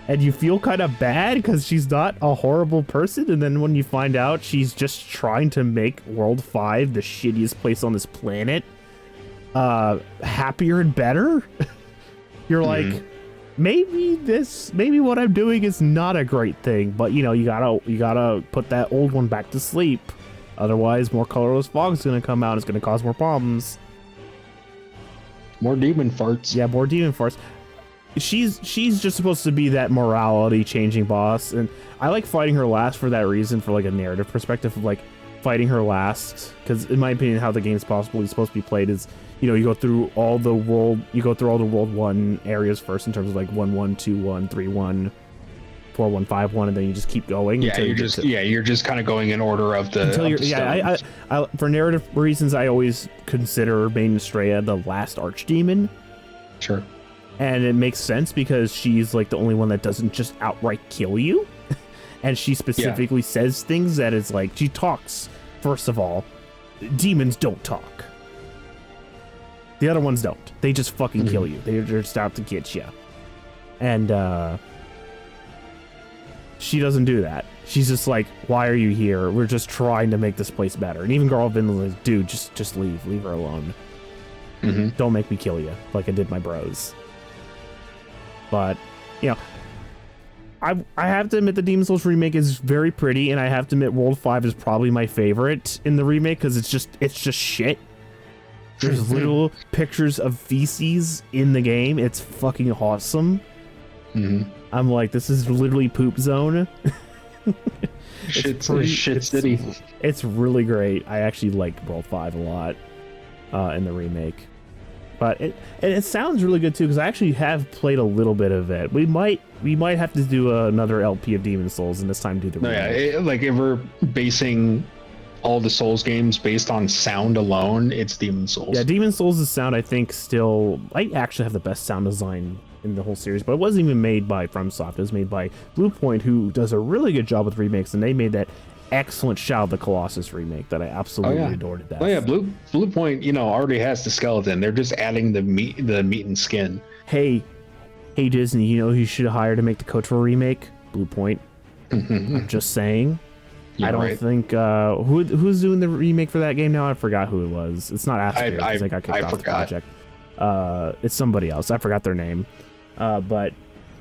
And you feel kind of bad because she's not a horrible person, and then when you find out she's just trying to make World 5 the shittiest place on this planet happier and better, you're like, maybe what I'm doing is not a great thing, but you gotta put that old one back to sleep, otherwise more colorless fog is gonna come out and it's gonna cause more problems. More demon farts. Yeah, more demon farts. She's just supposed to be that morality changing boss, and I like fighting her last for that reason, for like a narrative perspective of like fighting her last, because in my opinion how the game's possibly supposed to be played is, you go through all the world 1 areas first, in terms of like 1-1, 2-1, 3-1, 4-1, 5-1, and then you just keep going. Yeah, you're just kind of going in order of the until you're, I for narrative reasons I always consider Maiden Arstraea the last archdemon. Sure. And it makes sense because she's like the only one that doesn't just outright kill you. And she specifically says things that is like, she talks, first of all. Demons don't talk. The other ones don't. They just fucking kill you. They're just out to get you. And she doesn't do that. She's just like, why are you here? We're just trying to make this place better. And even Garl Vinland is like, dude, just leave. Leave her alone. Don't make me kill you like I did my bros. But, I have to admit the Demon Souls remake is very pretty, and I have to admit World 5 is probably my favorite in the remake, because it's just shit. There's little pictures of feces in the game. It's fucking awesome. I'm like, this is literally poop zone. Shit city. It's really great. I actually like World 5 a lot in the remake. But it sounds really good too, because I actually have played a little bit of it. We might have to do another LP of Demon Souls, and this time do the remake. Like if we're basing all the Souls games based on sound alone, it's Demon Souls. Yeah, Demon Souls' sound, I think, still might actually have the best sound design in the whole series, but it wasn't even made by FromSoft. It was made by Bluepoint, who does a really good job with remakes, and they made that excellent Shadow of the Colossus remake that I absolutely adored to death. Oh yeah, Bluepoint, already has the skeleton. They're just adding the meat and skin. Hey Disney, you know who you should hire to make the KOTOR remake? Bluepoint. I'm just saying. I don't think who's doing the remake for that game now? I forgot who it was. It's not Arstraea, because they got kicked off the project. It's somebody else. I forgot their name. But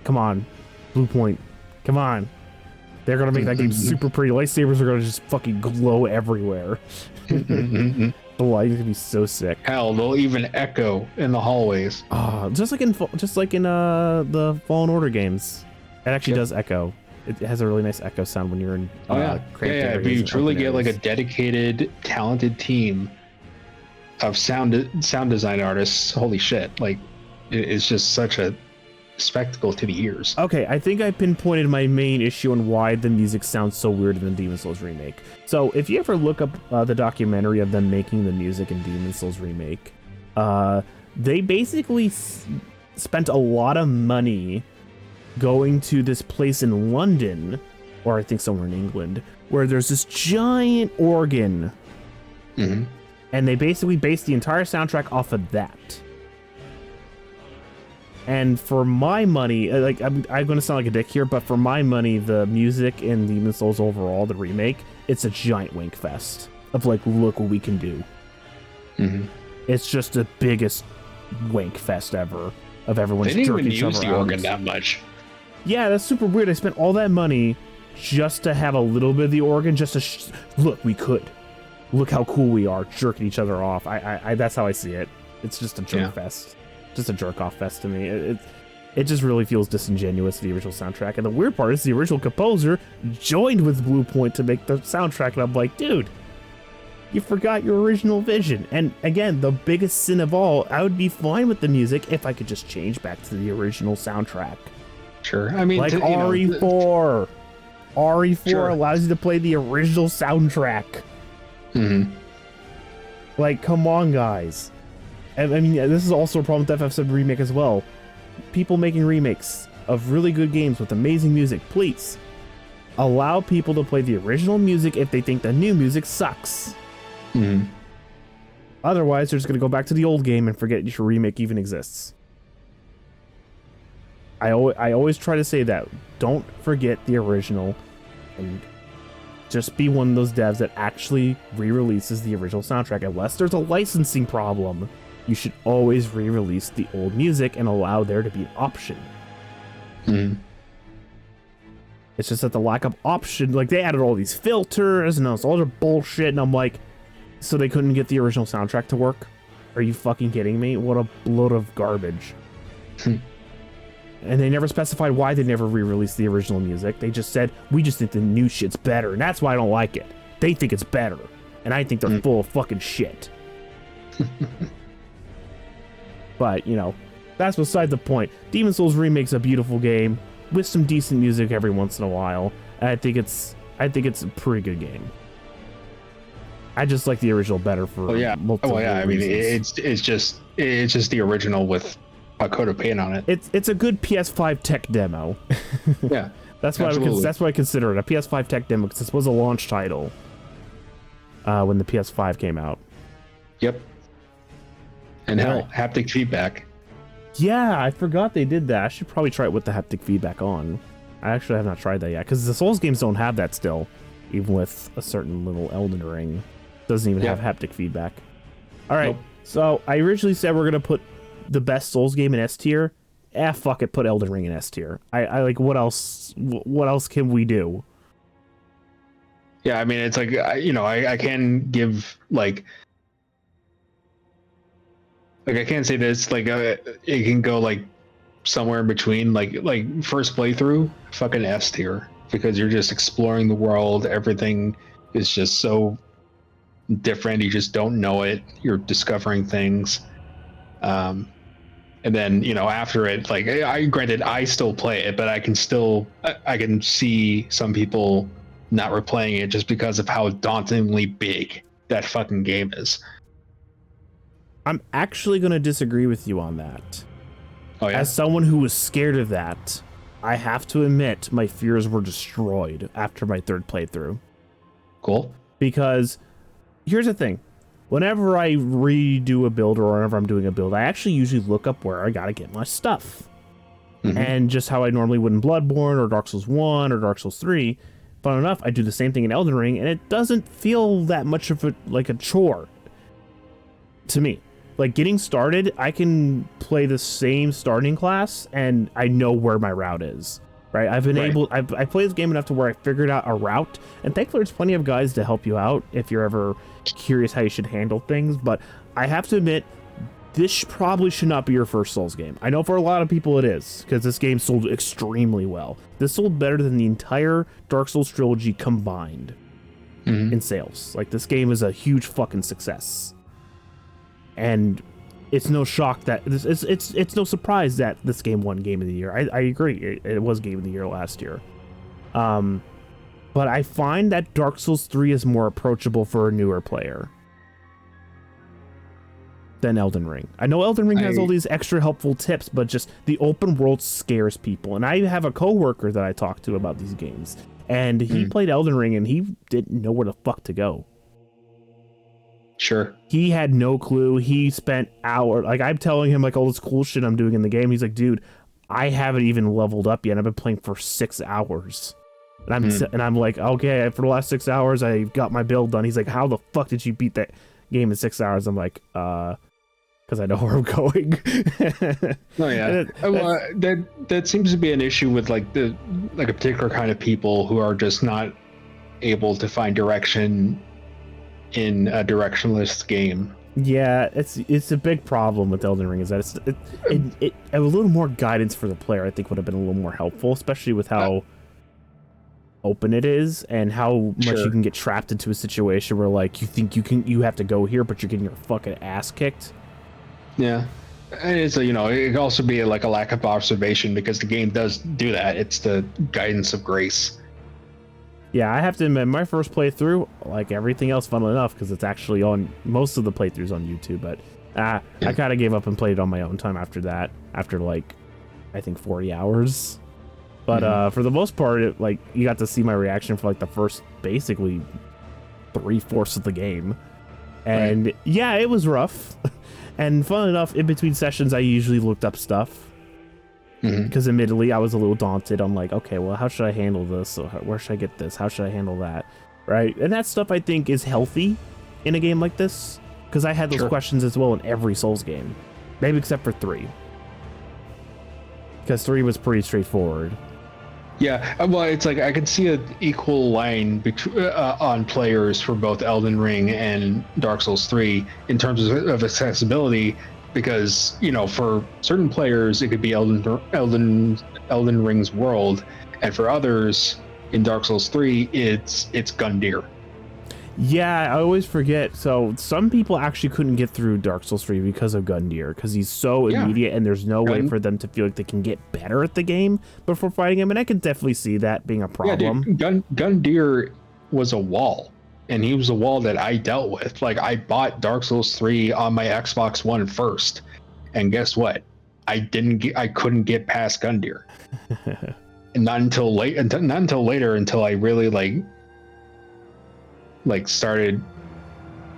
come on, Bluepoint, come on. They're gonna make that game super pretty. Lightsabers are gonna just fucking glow everywhere. The lighting's gonna be so sick. Hell, they'll even echo in the hallways. Just like in the Fallen Order games, it actually does echo. It has a really nice echo sound when you're in. If you truly get like a dedicated, talented team of sound design artists, holy shit! Like, it's just such a spectacle to the ears. Okay, I think I pinpointed my main issue on why the music sounds so weird in the Demon Souls remake. So if you ever look up the documentary of them making the music in Demon Souls remake, they basically spent a lot of money going to this place in London, or I think somewhere in England, where there's this giant organ, and they basically based the entire soundtrack off of that. And for my money, like I'm going to sound like a dick here, but for my money, the music in Demon Souls overall, the remake, it's a giant wink fest of like, look what we can do. It's just the biggest wink fest ever of everyone jerking each other out. They didn't even use the organ that much. Yeah, that's super weird. I spent all that money just to have a little bit of the organ, just to look, we could. Look how cool we are, jerking each other off. I that's how I see it. It's just a jerk fest. Just a jerk off fest to me. It just really feels disingenuous to the original soundtrack. And the weird part is the original composer joined with Bluepoint to make the soundtrack, and I'm like, dude, you forgot your original vision. And again, the biggest sin of all, I would be fine with the music if I could just change back to the original soundtrack. Sure. I mean, like RE4. RE4 allows you to play the original soundtrack. Like, come on, guys. I mean, this is also a problem with FF7 Remake as well. People making remakes of really good games with amazing music, please allow people to play the original music if they think the new music sucks. Otherwise, they're just going to go back to the old game and forget your remake even exists. I always try to say that. Don't forget the original, and just be one of those devs that actually re-releases the original soundtrack. Unless there's a licensing problem, you should always re-release the old music and allow there to be an option. It's just that the lack of option, like they added all these filters and all this other bullshit, and I'm like, so they couldn't get the original soundtrack to work? Are you fucking kidding me? What a load of garbage. And they never specified why they never re-released the original music. They just said, we just think the new shit's better, and that's why I don't like it. They think it's better, and I think they're full of fucking shit. But, that's beside the point. Demon Souls Remake's a beautiful game with some decent music every once in a while. And I think it's a pretty good game. I just like the original better for multiple reasons. I mean, it's just the original with a coat of paint on it. It's a good PS5 tech demo. Yeah, that's what I consider it, a PS5 tech demo, because this was a launch title when the PS5 came out. Yep. And haptic feedback. Yeah, I forgot they did that. I should probably try it with the haptic feedback on. I actually have not tried that yet, because the Souls games don't have that still, even with a certain little Elden Ring. Doesn't even have haptic feedback. All right, so I originally said we're gonna put the best Souls game in S tier. Fuck it, put Elden Ring in S tier. I like, what else? What else can we do? Yeah, I mean, it's like, I can give like I can't say this, like it can go like somewhere in between, like first playthrough, fucking S tier, because you're just exploring the world. Everything is just so different. You just don't know it. You're discovering things. And then, after it, like, granted, I still play it, but I can see some people not replaying it just because of how dauntingly big that fucking game is. I'm actually going to disagree with you on that. Oh, yeah? As someone who was scared of that, I have to admit my fears were destroyed after my third playthrough. Cool. Because here's the thing. Whenever I redo a build or whenever I'm doing a build, I actually usually look up where I gotta get my stuff. Mm-hmm. And just how I normally would in Bloodborne or Dark Souls 1 or Dark Souls 3, fun enough, I do the same thing in Elden Ring, and it doesn't feel that much of a chore to me. Like, getting started, I can play the same starting class, and I know where my route is. Right? I've been able... I played this game enough to where I figured out a route, and thankfully there's plenty of guys to help you out if you're ever curious how you should handle things, but I have to admit, this probably should not be your first Souls game. I know for a lot of people it is, because this game sold extremely well. This sold better than the entire Dark Souls trilogy combined in sales. Like, this game is a huge fucking success. And it's no shock that it's no surprise that this game won Game of the Year. I agree, it was Game of the Year last year. But I find that Dark Souls 3 is more approachable for a newer player than Elden Ring. I know Elden Ring has all these extra helpful tips, but just the open world scares people. And I have a coworker that I talked to about these games, and he played Elden Ring and he didn't know where the fuck to go. Sure. He had no clue. He spent hours, like, I'm telling him like all this cool shit I'm doing in the game. He's like, dude, I haven't even leveled up yet. I've been playing for 6 hours. And I'm like, okay, for the last 6 hours, I got my build done. He's like, how the fuck did you beat that game in 6 hours? I'm like, because I know where I'm going. Oh yeah, that seems to be an issue with like a particular kind of people who are just not able to find direction in a directionless game. Yeah, it's a big problem with Elden Ring, is that it a little more guidance for the player, I think, would have been a little more helpful, especially with how open it is and how much you can get trapped into a situation where, like, you think you have to go here, but you're getting your fucking ass kicked. Yeah, and it's it can also be like a lack of observation, because the game does do that. It's the guidance of grace. Yeah, I have to admit, my first playthrough, like everything else, fun enough, because it's actually on most of the playthroughs on YouTube, but I kind of gave up and played it on my own time after that, after like, I think 40 hours. But for the most part, like, you got to see my reaction for like the first basically 3/4 of the game. And yeah, it was rough. And fun enough, in between sessions, I usually looked up stuff. Because admittedly, I was a little daunted. I'm like, okay, well, how should I handle this? So where should I get this? How should I handle that? Right? And that stuff, I think, is healthy in a game like this. Because I had those questions as well in every Souls game. Maybe except for 3. Because 3 was pretty straightforward. Yeah, well, it's like I can see an equal line on players for both Elden Ring and Dark Souls 3 in terms of accessibility. Because for certain players, it could be Elden Ring's world, and for others, in Dark Souls 3, it's Gundyr. Yeah, I always forget. So some people actually couldn't get through Dark Souls 3 because of Gundyr, because he's so immediate, and there's no way for them to feel like they can get better at the game before fighting him. And I can definitely see that being a problem. Yeah, dude, Gundyr was a wall. And he was a wall that I dealt with. Like, I bought Dark Souls 3 on my Xbox One first, and guess what? I couldn't get past Gundyr, and not until later, until I really like started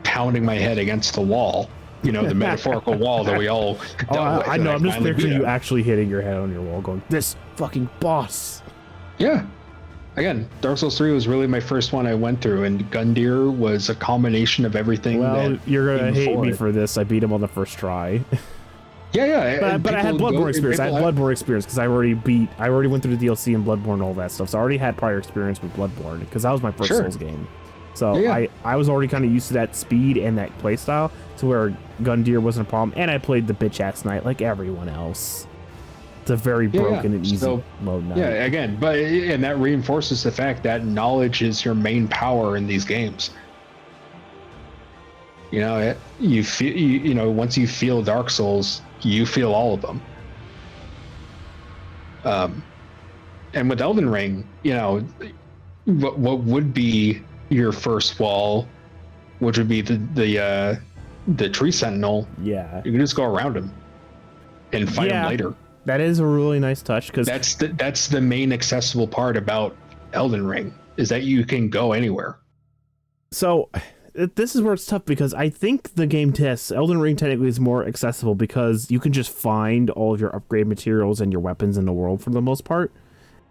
pounding my head against the wall. The metaphorical wall that we all dealt with. I know. I'm just picturing you actually hitting your head on your wall, going, "This fucking boss." Yeah. Again, Dark Souls 3 was really my first one I went through, and Gundyr was a combination of everything. Well, you're gonna hate me for this. I beat him on the first try. Yeah. But I had Bloodborne experience. I had Bloodborne experience because I already went through the DLC and Bloodborne and all that stuff. So I already had prior experience with Bloodborne because that was my first Souls game. So I was already kind of used to that speed and that playstyle to where Gundyr wasn't a problem. And I played the bitch ass knight like everyone else. It's a very broken and easy mode now. Yeah, again, and that reinforces the fact that knowledge is your main power in these games. You feel, once you feel Dark Souls, you feel all of them. And with Elden Ring, what would be your first wall, which would be the tree sentinel. Yeah, you can just go around him and fight him later. That is a really nice touch, because that's the main accessible part about Elden Ring, is that you can go anywhere. So this is where it's tough, because I think the game tests Elden Ring technically is more accessible because you can just find all of your upgrade materials and your weapons in the world for the most part,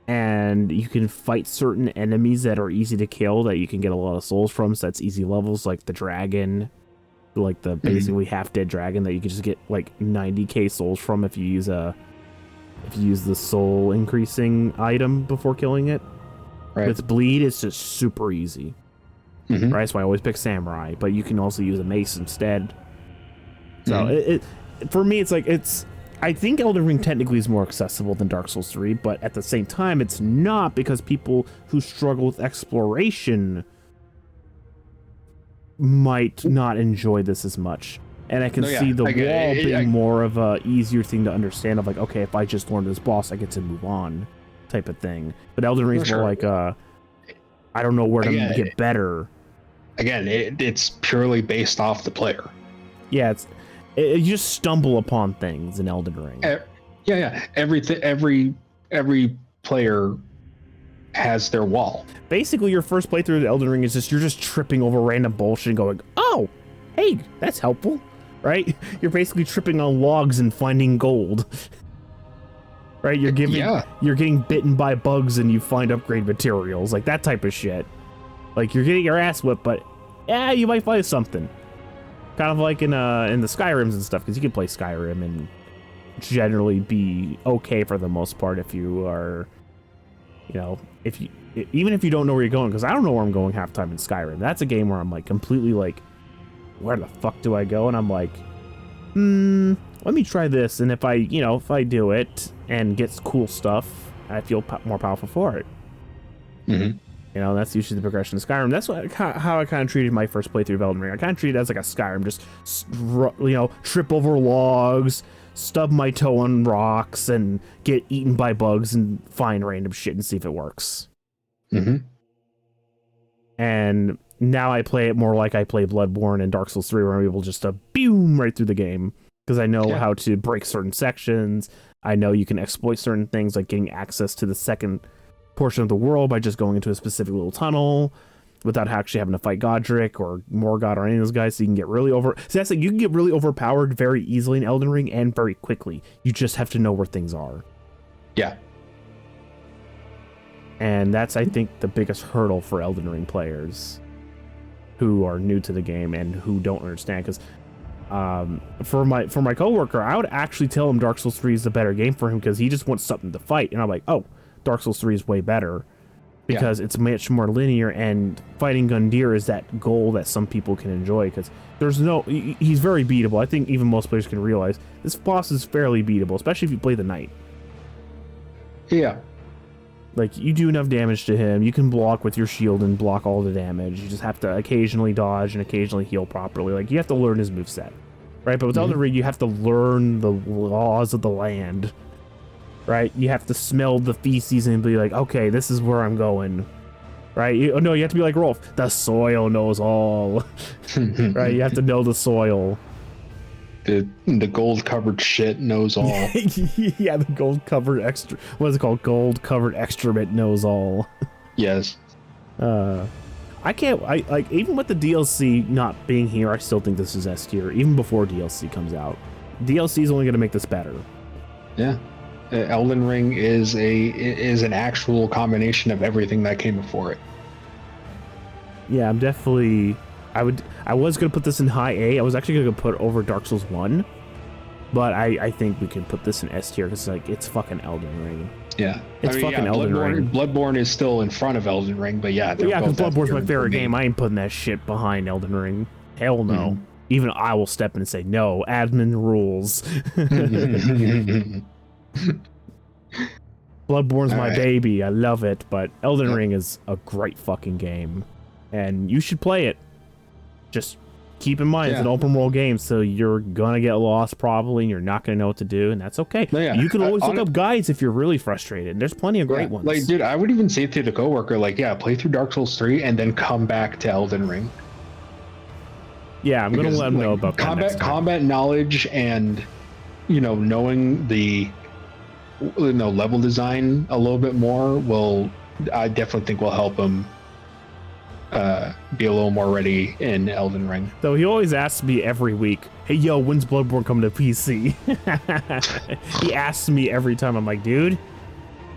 and you can fight certain enemies that are easy to kill that you can get a lot of souls from, so that's easy levels, like the dragon, like the basically half-dead dragon that you can just get like 90k souls from if you use the soul increasing item before killing it. Right. With bleed, it's just super easy. Right, so I always pick samurai, but you can also use a mace instead. So it for me, I think Elden Ring technically is more accessible than Dark Souls 3, but at the same time, it's not, because people who struggle with exploration might not enjoy this as much. And I can see the wall being more of a easier thing to understand, of like, okay, if I just learn this boss, I get to move on type of thing. But Elden Ring is more like, I don't know where to get better. Again, it's purely based off the player. Yeah, you just stumble upon things in Elden Ring. Every player has their wall. Basically, your first playthrough of Elden Ring is you're just tripping over random bullshit and going, oh, hey, that's helpful, right? You're basically tripping on logs and finding gold. Right? You're getting bitten by bugs and you find upgrade materials, like that type of shit. Like, you're getting your ass whipped, but yeah, you might find something. Kind of like in the Skyrims and stuff, because you can play Skyrim and generally be okay for the most part if you are, even if you don't know where you're going, because I don't know where I'm going half the time in Skyrim. That's a game where I'm like completely like, where the fuck do I go? And I'm like, let me try this, and if I do it and gets cool stuff, I feel more powerful for it. That's usually the progression of Skyrim. That's how I kind of treated my first playthrough of Elden Ring. I kind of treated it as like a Skyrim, just trip over logs, stub my toe on rocks, and get eaten by bugs and find random shit and see if it works. And now I play it more like I play Bloodborne and Dark Souls 3, where I'm able just to boom right through the game, because I know how to break certain sections. I know you can exploit certain things, like getting access to the second portion of the world by just going into a specific little tunnel without actually having to fight Godric or Morgott or any of those guys. So you can get really you can get really overpowered very easily in Elden Ring, and very quickly. You just have to know where things are. Yeah. And that's, I think, the biggest hurdle for Elden Ring players who are new to the game and who don't understand. Because for my coworker, I would actually tell him Dark Souls 3 is the better game for him, because he just wants something to fight. And I'm like, oh, Dark Souls 3 is way better, because it's much more linear, and fighting Gundyr is that goal that some people can enjoy, because he's very beatable. I think even most players can realize this boss is fairly beatable, especially if you play the Knight. Yeah. Like, you do enough damage to him, you can block with your shield and block all the damage. You just have to occasionally dodge and occasionally heal properly. Like, you have to learn his moveset, right? But with Elden Ring, you have to learn the laws of the land. Right, you have to smell the feces and be like, okay, this is where I'm going. Right, you have to be like Rolf. The soil knows all. Right, you have to know the soil. The gold covered shit knows all. Yeah, the gold covered what is it called? Gold covered excrement knows all. Yes. Even with the DLC not being here, I still think this is S tier, even before DLC comes out. DLC is only going to make this better. Yeah. Elden Ring is an actual combination of everything that came before it. Yeah, I'm definitely. I was gonna put this in high A. I was actually gonna put it over Dark Souls 1, but I think we can put this in S tier, because it's fucking Elden Ring. Yeah, Elden Ring. Bloodborne is still in front of Elden Ring, but yeah, because Bloodborne's my favorite game. I ain't putting that shit behind Elden Ring. Hell no. Even I will step in and say no. Admin rules. Bloodborne's my baby. I love it, but Elden Ring is a great fucking game, and you should play it. Just keep in mind it's an open world game, so you're gonna get lost probably, and you're not gonna know what to do, and that's okay. Yeah, you can always look up guides if you're really frustrated. There's plenty of great ones. Like, dude, I would even say to the coworker, like, play through Dark Souls 3 and then come back to Elden Ring. Yeah, I'm gonna let them know about combat knowledge and knowing the level design a little bit more I definitely think will help him be a little more ready in Elden Ring. So he always asks me every week, hey yo, when's Bloodborne coming to PC? He asks me every time. I'm like, dude,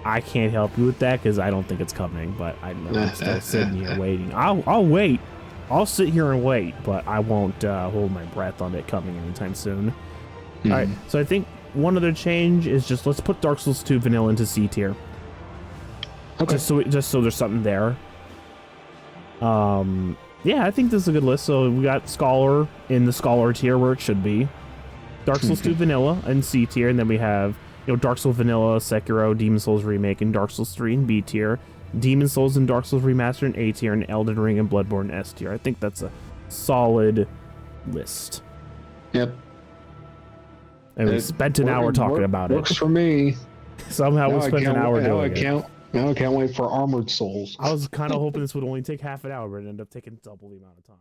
I can't help you with that because I don't think it's coming, but I'm still sitting here waiting. I'll wait. I'll sit here and wait, but I won't hold my breath on it coming anytime soon. All right, so I think one other change is just let's put Dark Souls 2 vanilla into C tier. Okay. Just so there's something there. Yeah, I think this is a good list. So we got Scholar in the Scholar tier where it should be. Dark Souls 2 vanilla in C tier, and then we have Dark Souls vanilla, Sekiro, Demon Souls Remake, and Dark Souls 3 in B tier. Demon Souls and Dark Souls Remastered in A tier, and Elden Ring and Bloodborne in S tier. I think that's a solid list. Yep. And we spent an hour talking about it. Works for me. Somehow we spent an hour doing it. Now I can't wait for Armored Souls. I was kind of hoping this would only take half an hour, but it ended up taking double the amount of time.